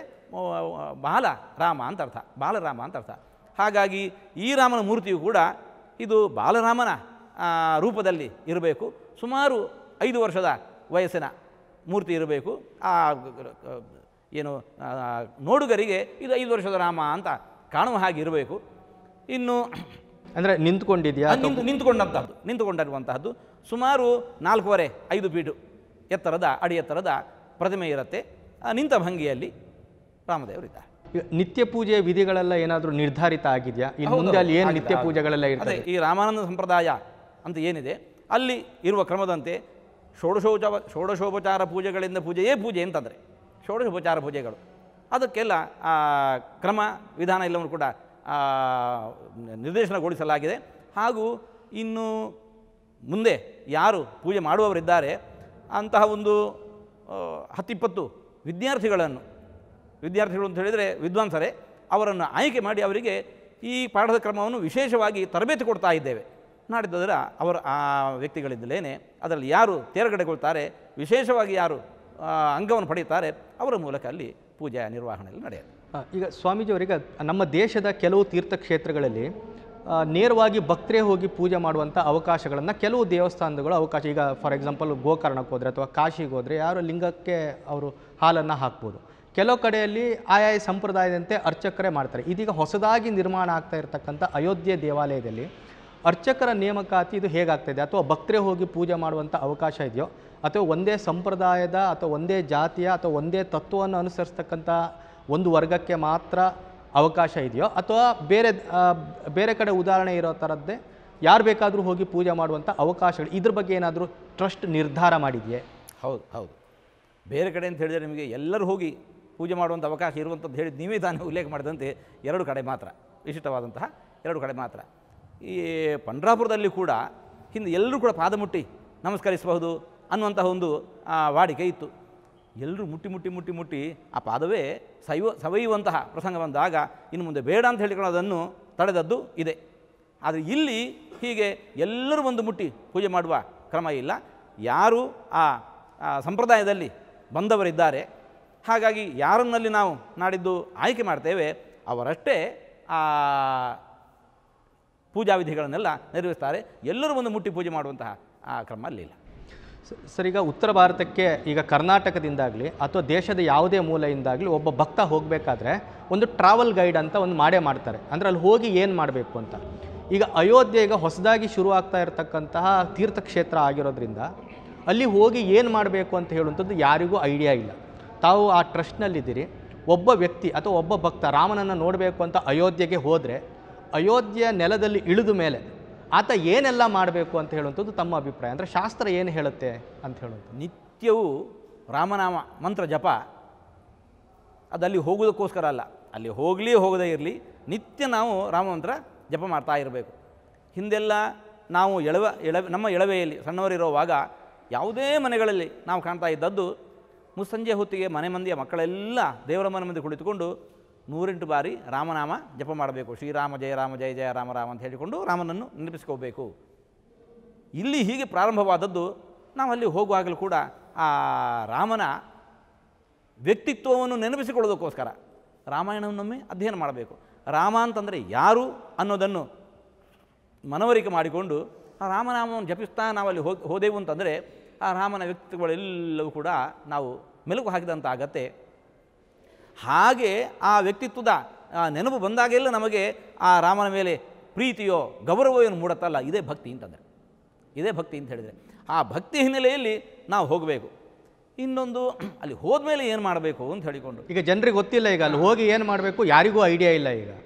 ಬಾಲ ರಾಮ ಅಂತ ಅರ್ಥ, ಬಾಲರಾಮ ಅಂತ ಅರ್ಥ. ಹಾಗಾಗಿ ಈ ರಾಮನ ಮೂರ್ತಿಯು ಕೂಡ ಇದು ಬಾಲರಾಮನ ರೂಪದಲ್ಲಿ ಇರಬೇಕು. ಸುಮಾರು 5 ವರ್ಷದ ವಯಸ್ಸಿನ ಮೂರ್ತಿ ಇರಬೇಕು. ಆ ಏನು ನೋಡುಗರಿಗೆ ಇದು 5 ವರ್ಷದ ರಾಮ ಅಂತ ಕಾಣುವ ಹಾಗೆ ಇರಬೇಕು. ಇನ್ನು ಅಂದರೆ ನಿಂತ್ಕೊಂಡಿದೆಯಾ? ನಿಂತುಕೊಂಡಿರುವಂತಹದ್ದು ಸುಮಾರು 4.5 ಫೀಟು ಎತ್ತರದ ಅಡಿ ಎತ್ತರದ ಪ್ರತಿಮೆ ಇರುತ್ತೆ. ನಿಂತ ಭಂಗಿಯಲ್ಲಿ ರಾಮದೇವರಿದ್ದಾರೆ. ನಿತ್ಯ ಪೂಜೆಯ ವಿಧಿಗಳೆಲ್ಲ ಏನಾದರೂ ನಿರ್ಧಾರಿತ ಆಗಿದೆಯಾ? ಇನ್ನು ಮುಂದೆ ಅಲ್ಲಿ ಏನು ನಿತ್ಯ ಪೂಜೆಗಳೆಲ್ಲ ಇರ್ತದೆ? ಈ ರಾಮಾನಂದ ಸಂಪ್ರದಾಯ ಅಂತ ಏನಿದೆ ಅಲ್ಲಿ ಇರುವ ಕ್ರಮದಂತೆ ಷೋಡಶೋಪಚಾರ ಪೂಜೆಗಳಿಂದ ಪೂಜೆಯೇ ಪೂಜೆ ಅಂತಂದರೆ ಷೋಡಶೋಪಚಾರ ಪೂಜೆಗಳು ಅದಕ್ಕೆಲ್ಲ ಕ್ರಮ ವಿಧಾನ ಎಲ್ಲವನ್ನು ಕೂಡ ನಿರ್ದೇಶನಗೊಳಿಸಲಾಗಿದೆ. ಹಾಗೂ ಇನ್ನು ಮುಂದೆ ಯಾರು ಪೂಜೆ ಮಾಡುವವರಿದ್ದಾರೆ ಅಂತಹ ಒಂದು 10-20 ವಿದ್ಯಾರ್ಥಿಗಳು ಅಂತ ಹೇಳಿದರೆ ವಿದ್ವಾಂಸರೇ, ಅವರನ್ನು ಆಯ್ಕೆ ಮಾಡಿ ಅವರಿಗೆ ಈ ಪಾಠದ ಕ್ರಮವನ್ನು ವಿಶೇಷವಾಗಿ ತರಬೇತಿ ಕೊಡ್ತಾ ಇದ್ದೇವೆ. ನಾಡಿದ್ದರ ಅವರು ಆ ವ್ಯಕ್ತಿಗಳಿದ್ದಲೇನೆ ಅದರಲ್ಲಿ ಯಾರು ತೇರ್ಗಡೆಗೊಳ್ತಾರೆ, ವಿಶೇಷವಾಗಿ ಯಾರು ಅಂಗವನ್ನು ಪಡೆಯುತ್ತಾರೆ, ಅವರ ಮೂಲಕ ಅಲ್ಲಿ ಪೂಜೆಯ ನಿರ್ವಹಣೆಯಲ್ಲಿ ನಡೆಯುತ್ತೆ. ಈಗ ಸ್ವಾಮೀಜಿಯವರಿಗೆ ನಮ್ಮ ದೇಶದ ಕೆಲವು ತೀರ್ಥಕ್ಷೇತ್ರಗಳಲ್ಲಿ ನೇರವಾಗಿ ಭಕ್ತರೇ ಹೋಗಿ ಪೂಜೆ ಮಾಡುವಂಥ ಅವಕಾಶಗಳನ್ನು ಕೆಲವು ದೇವಸ್ಥಾನಗಳು ಅವಕಾಶ, ಈಗ ಫಾರ್ ಎಕ್ಸಾಂಪಲ್ ಗೋಕರ್ಣಕ್ಕೆ ಹೋದರೆ ಅಥವಾ ಕಾಶಿಗೆ ಹೋದರೆ ಯಾರು ಲಿಂಗಕ್ಕೆ ಅವರು ಹಾಲನ್ನು ಹಾಕ್ಬೋದು. ಕೆಲವು ಕಡೆಯಲ್ಲಿ ಆಯಾಯ ಸಂಪ್ರದಾಯದಂತೆ ಅರ್ಚಕರೇ ಮಾಡ್ತಾರೆ. ಇದೀಗ ಹೊಸದಾಗಿ ನಿರ್ಮಾಣ ಆಗ್ತಾ ಇರತಕ್ಕಂಥ ಅಯೋಧ್ಯೆ ದೇವಾಲಯದಲ್ಲಿ ಅರ್ಚಕರ ನೇಮಕಾತಿ ಇದು ಹೇಗಾಗ್ತಾಯಿದೆ? ಅಥವಾ ಭಕ್ತರೇ ಹೋಗಿ ಪೂಜೆ ಮಾಡುವಂಥ ಅವಕಾಶ ಇದೆಯೋ, ಅಥವಾ ಒಂದೇ ಸಂಪ್ರದಾಯದ ಅಥವಾ ಒಂದೇ ಜಾತಿಯ ಅಥವಾ ಒಂದೇ ತತ್ವವನ್ನು ಅನುಸರಿಸ್ತಕ್ಕಂಥ ಒಂದು ವರ್ಗಕ್ಕೆ ಮಾತ್ರ ಅವಕಾಶ ಇದೆಯೋ, ಅಥವಾ ಬೇರೆ ಕಡೆ ಉದಾಹರಣೆ ಇರೋ ಥರದ್ದೇ ಯಾರು ಬೇಕಾದರೂ ಹೋಗಿ ಪೂಜೆ ಮಾಡುವಂಥ ಅವಕಾಶಗಳು, ಇದ್ರ ಬಗ್ಗೆ ಏನಾದರೂ ಟ್ರಸ್ಟ್ ನಿರ್ಧಾರ ಮಾಡಿದೆಯೇ? ಹೌದು ಹೌದು. ಬೇರೆ ಕಡೆ ಅಂತ ಹೇಳಿದರೆ ನಿಮಗೆ ಎಲ್ಲರೂ ಹೋಗಿ ಪೂಜೆ ಮಾಡುವಂಥ ಅವಕಾಶ ಇರುವಂಥದ್ದು ಹೇಳಿ ನೀವೇ ತಾನೇ ಉಲ್ಲೇಖ ಮಾಡಿದಂತೆ 2 ಕಡೆ ಮಾತ್ರ, ವಿಶಿಷ್ಟವಾದಂತಹ 2 ಕಡೆ ಮಾತ್ರ. ಈ ಪಂಡ್ರಾಪುರದಲ್ಲಿ ಕೂಡ ಹಿಂದೆ ಎಲ್ಲರೂ ಕೂಡ ಪಾದ ಮುಟ್ಟಿ ನಮಸ್ಕರಿಸಬಹುದು ಅನ್ನುವಂತಹ ಒಂದು ವಾಡಿಕೆ ಇತ್ತು. ಎಲ್ಲರೂ ಮುಟ್ಟಿ ಆ ಪಾದವೇ ಸವಯುವಂತಹ ಪ್ರಸಂಗ ಬಂದಾಗ ಇನ್ನು ಮುಂದೆ ಬೇಡ ಅಂತ ಹೇಳಿಕೊಂಡು ಅದನ್ನು ತಡೆದದ್ದು ಇದೆ. ಆದರೆ ಇಲ್ಲಿ ಹೀಗೆ ಎಲ್ಲರೂ ಒಂದು ಮುಟ್ಟಿ ಪೂಜೆ ಮಾಡುವ ಕ್ರಮ ಇಲ್ಲ. ಯಾರು ಆ ಸಂಪ್ರದಾಯದಲ್ಲಿ ಬಂದವರಿದ್ದಾರೆ, ಹಾಗಾಗಿ ಯಾರನ್ನಲ್ಲಿ ನಾವು ನಾಡಿದ್ದು ಆಯ್ಕೆ ಮಾಡ್ತೇವೆ ಅವರಷ್ಟೇ ಆ ಪೂಜಾ ವಿಧಿಗಳನ್ನೆಲ್ಲ ನೆರವೇರಿಸ್ತಾರೆ. ಎಲ್ಲರೂ ಒಂದು ಮುಟ್ಟಿ ಪೂಜೆ ಮಾಡುವಂತಹ ಆ ಕ್ರಮ ಅಲ್ಲಿಲ್ಲ. ಸರ್, ಈಗ ಉತ್ತರ ಭಾರತಕ್ಕೆ ಈಗ ಕರ್ನಾಟಕದಿಂದಾಗಲಿ ಅಥವಾ ದೇಶದ ಯಾವುದೇ ಮೂಲೆಯಿಂದಾಗಲಿ ಒಬ್ಬ ಭಕ್ತ ಹೋಗಬೇಕಾದ್ರೆ ಒಂದು ಟ್ರಾವೆಲ್ ಗೈಡ್ ಅಂತ ಒಂದು ಮಾಡ್ತಾರೆ. ಅಂದರೆ ಅಲ್ಲಿ ಹೋಗಿ ಏನು ಮಾಡಬೇಕು ಅಂತ. ಈಗ ಅಯೋಧ್ಯೆ ಈಗ ಹೊಸದಾಗಿ ಶುರು ಆಗ್ತಾ ಇರತಕ್ಕಂತಹ ತೀರ್ಥಕ್ಷೇತ್ರ ಆಗಿರೋದ್ರಿಂದ ಅಲ್ಲಿ ಹೋಗಿ ಏನು ಮಾಡಬೇಕು ಅಂತ ಹೇಳುವಂಥದ್ದು ಯಾರಿಗೂ ಐಡಿಯಾ ಇಲ್ಲ. ತಾವು ಆ ಟ್ರಸ್ಟ್ನಲ್ಲಿದ್ದೀರಿ, ಒಬ್ಬ ವ್ಯಕ್ತಿ ಅಥವಾ ಒಬ್ಬ ಭಕ್ತ ರಾಮನನ್ನು ನೋಡಬೇಕು ಅಂತ ಅಯೋಧ್ಯೆಗೆ ಹೋದರೆ ಅಯೋಧ್ಯೆಯ ನೆಲದಲ್ಲಿ ಇಳಿದ ಮೇಲೆ ಆತ ಏನೆಲ್ಲ ಮಾಡಬೇಕು ಅಂತ ಹೇಳುವಂಥದ್ದು ತಮ್ಮ ಅಭಿಪ್ರಾಯ? ಅಂದರೆ ಶಾಸ್ತ್ರ ಏನು ಹೇಳುತ್ತೆ ಅಂತ ಹೇಳೋದು? ನಿತ್ಯವೂ ರಾಮನಾಮ ಮಂತ್ರ ಜಪ ಅದಲ್ಲಿ ಹೋಗೋದಕ್ಕೋಸ್ಕರ ಅಲ್ಲ, ಅಲ್ಲಿ ಹೋಗದೇ ಇರಲಿ, ನಿತ್ಯ ನಾವು ರಾಮಮಂತ್ರ ಜಪ ಮಾಡ್ತಾ ಇರಬೇಕು. ಹಿಂದೆಲ್ಲ ನಾವು ನಮ್ಮ ಎಳವೆಯಲ್ಲಿ ಸಣ್ಣವರಿರುವಾಗ ಯಾವುದೇ ಮನೆಗಳಲ್ಲಿ ನಾವು ಕಾಣ್ತಾ ಇದ್ದದ್ದು ಮುಸ್ಸಂಜೆ ಹೊತ್ತಿಗೆ ಮನೆ ಮಂದಿಯ ಮಕ್ಕಳೆಲ್ಲ ದೇವರ ಮನೆ ಮಂದಿ ಕುಳಿತುಕೊಂಡು 108 ಬಾರಿ ರಾಮನಾಮ ಜಪ ಮಾಡಬೇಕು. ಶ್ರೀರಾಮ ಜಯ ರಾಮ ಜಯ ಜಯ ರಾಮ ರಾಮ ಅಂತ ಹೇಳಿಕೊಂಡು ರಾಮನನ್ನು ನೆನಪಿಸ್ಕೋಬೇಕು. ಇಲ್ಲಿ ಹೀಗೆ ಪ್ರಾರಂಭವಾದದ್ದು. ನಾವು ಅಲ್ಲಿ ಹೋಗುವಾಗಲೂ ಕೂಡ ಆ ರಾಮನ ವ್ಯಕ್ತಿತ್ವವನ್ನು ನೆನಪಿಸಿಕೊಳ್ಳೋದಕ್ಕೋಸ್ಕರ ರಾಮಾಯಣವನ್ನೊಮ್ಮೆ ಅಧ್ಯಯನ ಮಾಡಬೇಕು. ರಾಮ ಅಂತಂದರೆ ಯಾರು ಅನ್ನೋದನ್ನು ಮನವರಿಕೆ ಮಾಡಿಕೊಂಡು ಆ ರಾಮನಾಮವನ್ನು ಜಪಿಸ್ತಾ ನಾವಲ್ಲಿ ಹೋದೆವು ಅಂತಂದರೆ ಆ ರಾಮನ ವ್ಯಕ್ತಿತ್ವಗಳೆಲ್ಲವೂ ಕೂಡ ನಾವು ಮೆಲುಕು ಹಾಕಿದಂಥ ಆಗತ್ತೆ. ಹಾಗೆ ಆ ವ್ಯಕ್ತಿತ್ವದ ನೆನಪು ಬಂದಾಗೆಲ್ಲ ನಮಗೆ ಆ ರಾಮನ ಮೇಲೆ ಪ್ರೀತಿಯೋ ಗೌರವೋ ಏನು ಮೂಡತ್ತಲ್ಲ, ಇದೇ ಭಕ್ತಿ ಅಂತಂದರೆ, ಇದೇ ಭಕ್ತಿ ಅಂತ ಹೇಳಿದರೆ ಆ ಭಕ್ತಿ ಹಿನ್ನೆಲೆಯಲ್ಲಿ ನಾವು ಹೋಗಬೇಕು. ಇನ್ನೊಂದು ಅಲ್ಲಿ ಹೋದ್ಮೇಲೆ ಏನು ಮಾಡಬೇಕು ಅಂತ ಹೇಳಿಕೊಂಡು ಈಗ ಜನರಿಗೆ ಗೊತ್ತಿಲ್ಲ. ಈಗ ಅಲ್ಲಿ ಹೋಗಿ ಏನು ಮಾಡಬೇಕು ಯಾರಿಗೂ ಐಡಿಯಾ ಇಲ್ಲ.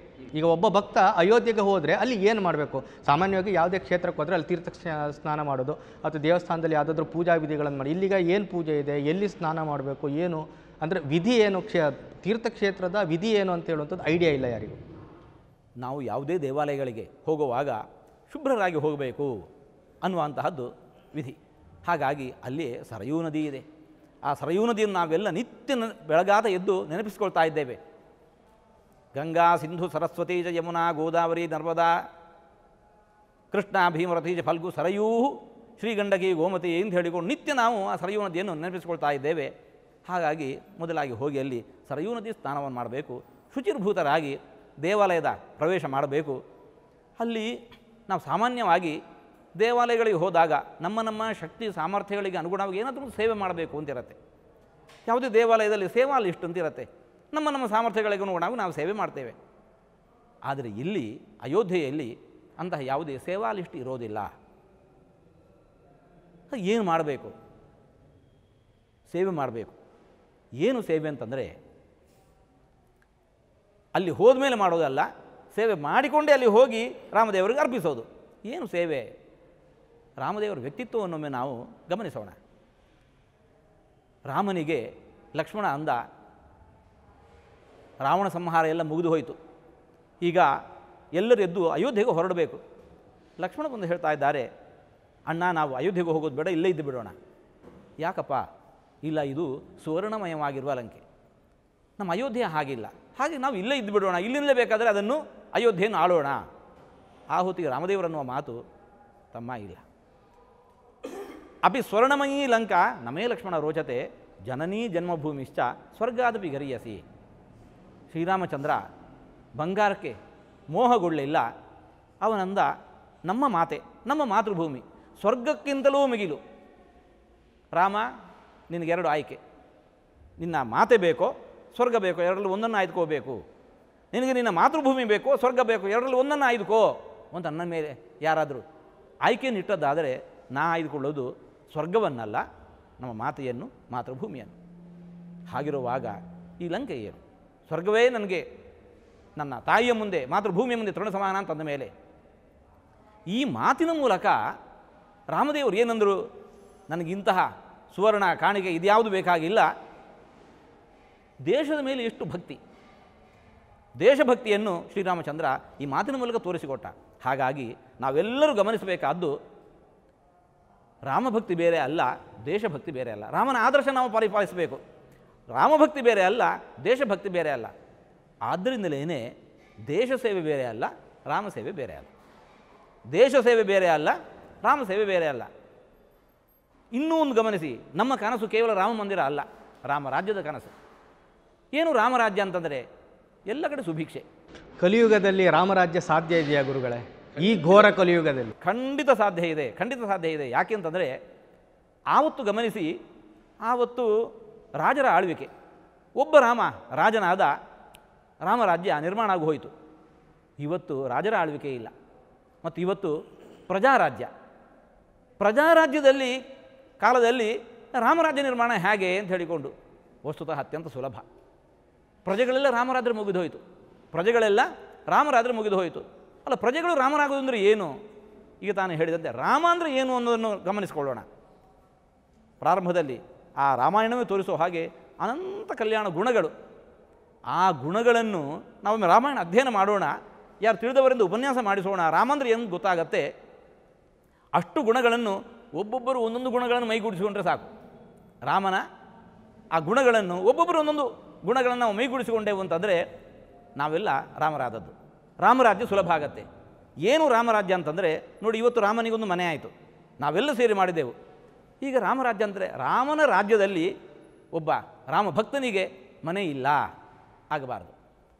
ಈಗ ಒಬ್ಬ ಭಕ್ತ ಅಯೋಧ್ಯೆಗೆ ಹೋದರೆ ಅಲ್ಲಿ ಏನು ಮಾಡಬೇಕು? ಸಾಮಾನ್ಯವಾಗಿ ಯಾವುದೇ ಕ್ಷೇತ್ರಕ್ಕೆ ಹೋದರೆ ಅಲ್ಲಿ ತೀರ್ಥ ಸ್ನಾನ ಮಾಡೋದು ಅಥವಾ ದೇವಸ್ಥಾನದಲ್ಲಿ ಯಾವುದಾದ್ರೂ ಪೂಜಾ ವಿಧಿಗಳನ್ನು ಮಾಡಿ, ಇಲ್ಲಿಗ ಏನು ಪೂಜೆ ಇದೆ, ಎಲ್ಲಿ ಸ್ನಾನ ಮಾಡಬೇಕು, ಏನು ಅಂದರೆ ವಿಧಿ ಏನು, ತೀರ್ಥಕ್ಷೇತ್ರದ ವಿಧಿ ಏನು ಅಂತ ಹೇಳುವಂಥದ್ದು ಐಡಿಯಾ ಇಲ್ಲ ಯಾರಿಗೂ. ನಾವು ಯಾವುದೇ ದೇವಾಲಯಗಳಿಗೆ ಹೋಗುವಾಗ ಶುಭ್ರರಾಗಿ ಹೋಗಬೇಕು ಅನ್ನುವಂತಹದ್ದು ವಿಧಿ. ಹಾಗಾಗಿ ಅಲ್ಲಿ ಸರಯೂ ನದಿ ಇದೆ. ಆ ಸರಯೂ ನದಿಯನ್ನು ನಾವೆಲ್ಲ ನಿತ್ಯ ಬೆಳಗಾದ ಎದ್ದು ನೆನಪಿಸ್ಕೊಳ್ತಾ ಇದ್ದೇವೆ. ಗಂಗಾ ಸಿಂಧು ಸರಸ್ವತಿ ಚ ಯಮುನಾ ಗೋದಾವರಿ ನರ್ಮದಾ ಕೃಷ್ಣ ಭೀಮರಥಿ ಚ ಫಲ್ಗು ಸರಯೂ ಶ್ರೀಗಂಡಕಿ ಗೋಮತಿ ಅಂತ ಹೇಳಿಕೊಂಡು ನಿತ್ಯ ನಾವು ಆ ಸರಯೂ ನದಿಯನ್ನು ನೆನಪಿಸ್ಕೊಳ್ತಾ ಇದ್ದೇವೆ. ಹಾಗಾಗಿ ಮೊದಲಾಗಿ ಹೋಗಿ ಅಲ್ಲಿ ಸರಯೂ ನದಿ ಸ್ನಾನವನ್ನು ಮಾಡಬೇಕು. ಶುಚಿರ್ಭೂತರಾಗಿ ದೇವಾಲಯದ ಪ್ರವೇಶ ಮಾಡಬೇಕು. ಅಲ್ಲಿ ನಾವು ಸಾಮಾನ್ಯವಾಗಿ ದೇವಾಲಯಗಳಿಗೆ ಹೋದಾಗ ನಮ್ಮ ಶಕ್ತಿ ಸಾಮರ್ಥ್ಯಗಳಿಗೆ ಅನುಗುಣವಾಗಿ ಏನಾದರೂ ಸೇವೆ ಮಾಡಬೇಕು ಅಂತಿರುತ್ತೆ. ಯಾವುದೇ ದೇವಾಲಯದಲ್ಲಿ ಸೇವಾ ಲಿಸ್ಟ್ ಅಂತಿರುತ್ತೆ. ನಮ್ಮ ಸಾಮರ್ಥ್ಯಗಳಿಗೆ ಅನುಗುಣವಾಗಿ ನಾವು ಸೇವೆ ಮಾಡ್ತೇವೆ. ಆದರೆ ಇಲ್ಲಿ ಅಯೋಧ್ಯೆಯಲ್ಲಿ ಅಂತಹ ಯಾವುದೇ ಸೇವಾ ಲಿಸ್ಟ್ ಇರೋದಿಲ್ಲ. ಏನು ಮಾಡಬೇಕು? ಸೇವೆ ಮಾಡಬೇಕು. ಏನು ಸೇವೆ ಅಂತಂದರೆ ಅಲ್ಲಿ ಹೋದ ಮೇಲೆ ಮಾಡೋದಲ್ಲ, ಸೇವೆ ಮಾಡಿಕೊಂಡೇ ಅಲ್ಲಿ ಹೋಗಿ ರಾಮದೇವರಿಗೆ ಅರ್ಪಿಸೋದು. ಏನು ಸೇವೆ? ರಾಮದೇವರ ವ್ಯಕ್ತಿತ್ವವನ್ನೊಮ್ಮೆ ನಾವು ಗಮನಿಸೋಣ. ರಾಮನಿಗೆ ಲಕ್ಷ್ಮಣ ಅಂದ, ರಾವಣ ಸಂಹಾರ ಎಲ್ಲ ಮುಗಿದು ಹೋಯಿತು, ಈಗ ಎಲ್ಲರೂ ಎದ್ದು ಅಯೋಧ್ಯೆಗೆ ಹೊರಡಬೇಕು. ಲಕ್ಷ್ಮಣ ಬಂದು ಹೇಳ್ತಾ ಇದ್ದಾರೆ, ಅಣ್ಣ ನಾವು ಅಯೋಧ್ಯೆಗೆ ಹೋಗೋದು ಬೇಡ, ಇಲ್ಲೇ ಇದ್ದು ಬಿಡೋಣ. ಯಾಕಪ್ಪ? ಇಲ್ಲ, ಇದು ಸುವರ್ಣಮಯವಾಗಿರುವ ಲಂಕೆ, ನಮ್ಮ ಅಯೋಧ್ಯೆ ಹಾಗಿಲ್ಲ, ಹಾಗೆ ನಾವು ಇಲ್ಲೇ ಇದ್ದು ಬಿಡೋಣ, ಇಲ್ಲಿಂದಲೇ ಬೇಕಾದರೆ ಅದನ್ನು ಅಯೋಧ್ಯೆಯನ್ನು ಆಳೋಣ. ಆ ಹೊತ್ತಿಗೆ ರಾಮದೇವರನ್ನುವ ಮಾತು ತಮ್ಮ ಇಲ್ಲ. ಅಪಿ ಸ್ವರ್ಣಮಯೀ ಲಂಕಾ ನಮೇ ಲಕ್ಷ್ಮಣ ರೋಚತೆ ಜನನೀ ಜನ್ಮಭೂಮಿಶ್ಚ ಸ್ವರ್ಗಾದಪಿ ಗರಿಯಸಿ. ಶ್ರೀರಾಮಚಂದ್ರ ಬಂಗಾರಕ್ಕೆ ಮೋಹಗೊಳ್ಳಿಲ್ಲ. ಅವನಂದ, ನಮ್ಮ ಮಾತೆ, ನಮ್ಮ ಮಾತೃಭೂಮಿ ಸ್ವರ್ಗಕ್ಕಿಂತಲೂ ಮಿಗಿಲು. ರಾಮ, ನಿನಗೆರಡು ಆಯ್ಕೆ, ನಿನ್ನ ಮಾತೆ ಬೇಕೋ ಸ್ವರ್ಗ ಬೇಕೋ, ಎರಡರಲ್ಲಿ ಒಂದನ್ನು ಆಯ್ದುಕೋಬೇಕು. ನಿನಗೆ ನಿನ್ನ ಮಾತೃಭೂಮಿ ಬೇಕೋ ಸ್ವರ್ಗ ಬೇಕೋ, ಎರಡರಲ್ಲಿ ಒಂದನ್ನು ಆಯ್ದುಕೋ ಅಂತ ನನ್ನ ಮೇಲೆ ಯಾರಾದರೂ ಆಯ್ಕೆಯನ್ನು ಇಟ್ಟದ್ದಾದರೆ ನಾ ಆಯ್ದುಕೊಳ್ಳೋದು ಸ್ವರ್ಗವನ್ನಲ್ಲ, ನಮ್ಮ ಮಾತೆಯನ್ನು, ಮಾತೃಭೂಮಿಯನ್ನು. ಹಾಗಿರುವಾಗ ಈ ಲಂಕೆ ಏನು? ಸ್ವರ್ಗವೇ ನನಗೆ ನನ್ನ ತಾಯಿಯ ಮುಂದೆ, ಮಾತೃಭೂಮಿಯ ಮುಂದೆ ತೃಣ ಸಮಾನ ಅಂತಂದ ಮೇಲೆ ಈ ಮಾತಿನ ಮೂಲಕ ರಾಮದೇವರು ಏನಂದರು? ನನಗಿಂತಹ ಸುವರ್ಣ ಕಾಣಿಕೆ ಇದ್ಯಾವುದು ಬೇಕಾಗಿಲ್ಲ. ದೇಶದ ಮೇಲೆ ಎಷ್ಟು ಭಕ್ತಿ, ದೇಶಭಕ್ತಿಯನ್ನು ಶ್ರೀರಾಮಚಂದ್ರ ಈ ಮಾತಿನ ಮೂಲಕ ತೋರಿಸಿಕೊಟ್ಟ. ಹಾಗಾಗಿ ನಾವೆಲ್ಲರೂ ಗಮನಿಸಬೇಕಾದ್ದು ರಾಮಭಕ್ತಿ ಬೇರೆ ಅಲ್ಲ, ದೇಶಭಕ್ತಿ ಬೇರೆ ಅಲ್ಲ. ರಾಮನ ಆದರ್ಶ ನಾವು ಪರಿಪಾಲಿಸಬೇಕು. ರಾಮಭಕ್ತಿ ಬೇರೆ ಅಲ್ಲ, ದೇಶಭಕ್ತಿ ಬೇರೆ ಅಲ್ಲ. ಆದ್ದರಿಂದಲೇ ದೇಶ ಸೇವೆ ಬೇರೆ ಅಲ್ಲ, ರಾಮ ಸೇವೆ ಬೇರೆ ಅಲ್ಲ. ದೇಶ ಸೇವೆ ಬೇರೆ ಅಲ್ಲ, ರಾಮ ಸೇವೆ ಬೇರೆ ಅಲ್ಲ. ಇನ್ನೂ ಒಂದು ಗಮನಿಸಿ, ನಮ್ಮ ಕನಸು ಕೇವಲ ರಾಮ ಮಂದಿರ ಅಲ್ಲ, ರಾಮರಾಜ್ಯದ ಕನಸು. ಏನು ರಾಮರಾಜ್ಯ ಅಂತಂದರೆ ಎಲ್ಲ ಕಡೆ ಸುಭಿಕ್ಷೆ. ಕಲಿಯುಗದಲ್ಲಿ ರಾಮರಾಜ್ಯ ಸಾಧ್ಯ ಇದೆಯಾ ಗುರುಗಳೇ? ಈ ಘೋರ ಕಲಿಯುಗದಲ್ಲಿ ಖಂಡಿತ ಸಾಧ್ಯ ಇದೆ, ಖಂಡಿತ ಸಾಧ್ಯ ಇದೆ. ಯಾಕೆ ಅಂತಂದರೆ ಆವತ್ತು ಗಮನಿಸಿ, ಆವತ್ತು ರಾಜರ ಆಳ್ವಿಕೆ, ಒಬ್ಬ ರಾಮ ರಾಜನಾದ, ರಾಮರಾಜ್ಯ ನಿರ್ಮಾಣ ಆಗಿ ಹೋಯಿತು. ಇವತ್ತು ರಾಜರ ಆಳ್ವಿಕೆ ಇಲ್ಲ, ಮತ್ತು ಇವತ್ತು ಪ್ರಜಾರಾಜ್ಯ. ಪ್ರಜಾರಾಜ್ಯದಲ್ಲಿ ಕಾಲದಲ್ಲಿ ರಾಮರಾಜ್ಯ ನಿರ್ಮಾಣ ಹೇಗೆ ಅಂತ ಹೇಳಿಕೊಂಡು ವಸ್ತುತಃ ಅತ್ಯಂತ ಸುಲಭ. ಪ್ರಜೆಗಳೆಲ್ಲ ರಾಮರಾದ್ರೆ ಮುಗಿದು ಹೋಯಿತು, ಪ್ರಜೆಗಳೆಲ್ಲ ರಾಮರಾದ್ರೆ ಮುಗಿದು ಹೋಯಿತು. ಅಲ್ಲ, ಪ್ರಜೆಗಳು ರಾಮರಾಗೋದು ಅಂದರೆ ಏನು? ಈಗ ತಾನು ಹೇಳಿದಂತೆ ರಾಮ ಅಂದರೆ ಏನು ಅನ್ನೋದನ್ನು ಗಮನಿಸಿಕೊಳ್ಳೋಣ. ಪ್ರಾರಂಭದಲ್ಲಿ ಆ ರಾಮಾಯಣವೇ ತೋರಿಸೋ ಹಾಗೆ ಅನಂತ ಕಲ್ಯಾಣ ಗುಣಗಳು. ಆ ಗುಣಗಳನ್ನು ನಾವೊಮ್ಮೆ ರಾಮಾಯಣ ಅಧ್ಯಯನ ಮಾಡೋಣ, ಯಾರು ತಿಳಿದವರಿಂದ ಉಪನ್ಯಾಸ ಮಾಡಿಸೋಣ. ರಾಮ ಅಂದರೆ ಏನು ಗೊತ್ತಾಗತ್ತೆ. ಅಷ್ಟು ಗುಣಗಳನ್ನು ಒಬ್ಬೊಬ್ಬರು ಒಂದೊಂದು ಗುಣಗಳನ್ನು ಮೈಗೂಡಿಸಿಕೊಂಡ್ರೆ ಸಾಕು. ರಾಮನ ಆ ಗುಣಗಳನ್ನು ಒಬ್ಬೊಬ್ಬರು ಒಂದೊಂದು ಗುಣಗಳನ್ನು ನಾವು ಮೈಗೂಡಿಸಿಕೊಂಡೆವು ಅಂತಂದರೆ ನಾವೆಲ್ಲ ರಾಮರಾದದ್ದು. ರಾಮರಾಜ್ಯ ಸುಲಭ ಆಗತ್ತೆ. ಏನು ರಾಮರಾಜ್ಯ ಅಂತಂದರೆ ನೋಡಿ, ಇವತ್ತು ರಾಮನಿಗೊಂದು ಮನೆ ಆಯಿತು, ನಾವೆಲ್ಲ ಸೇರಿ ಮಾಡಿದೆವು. ಈಗ ರಾಮರಾಜ್ಯ ಅಂದರೆ ರಾಮನ ರಾಜ್ಯದಲ್ಲಿ ಒಬ್ಬ ರಾಮ ಭಕ್ತನಿಗೆ ಮನೆ ಇಲ್ಲ, ಆಗಬಾರ್ದು.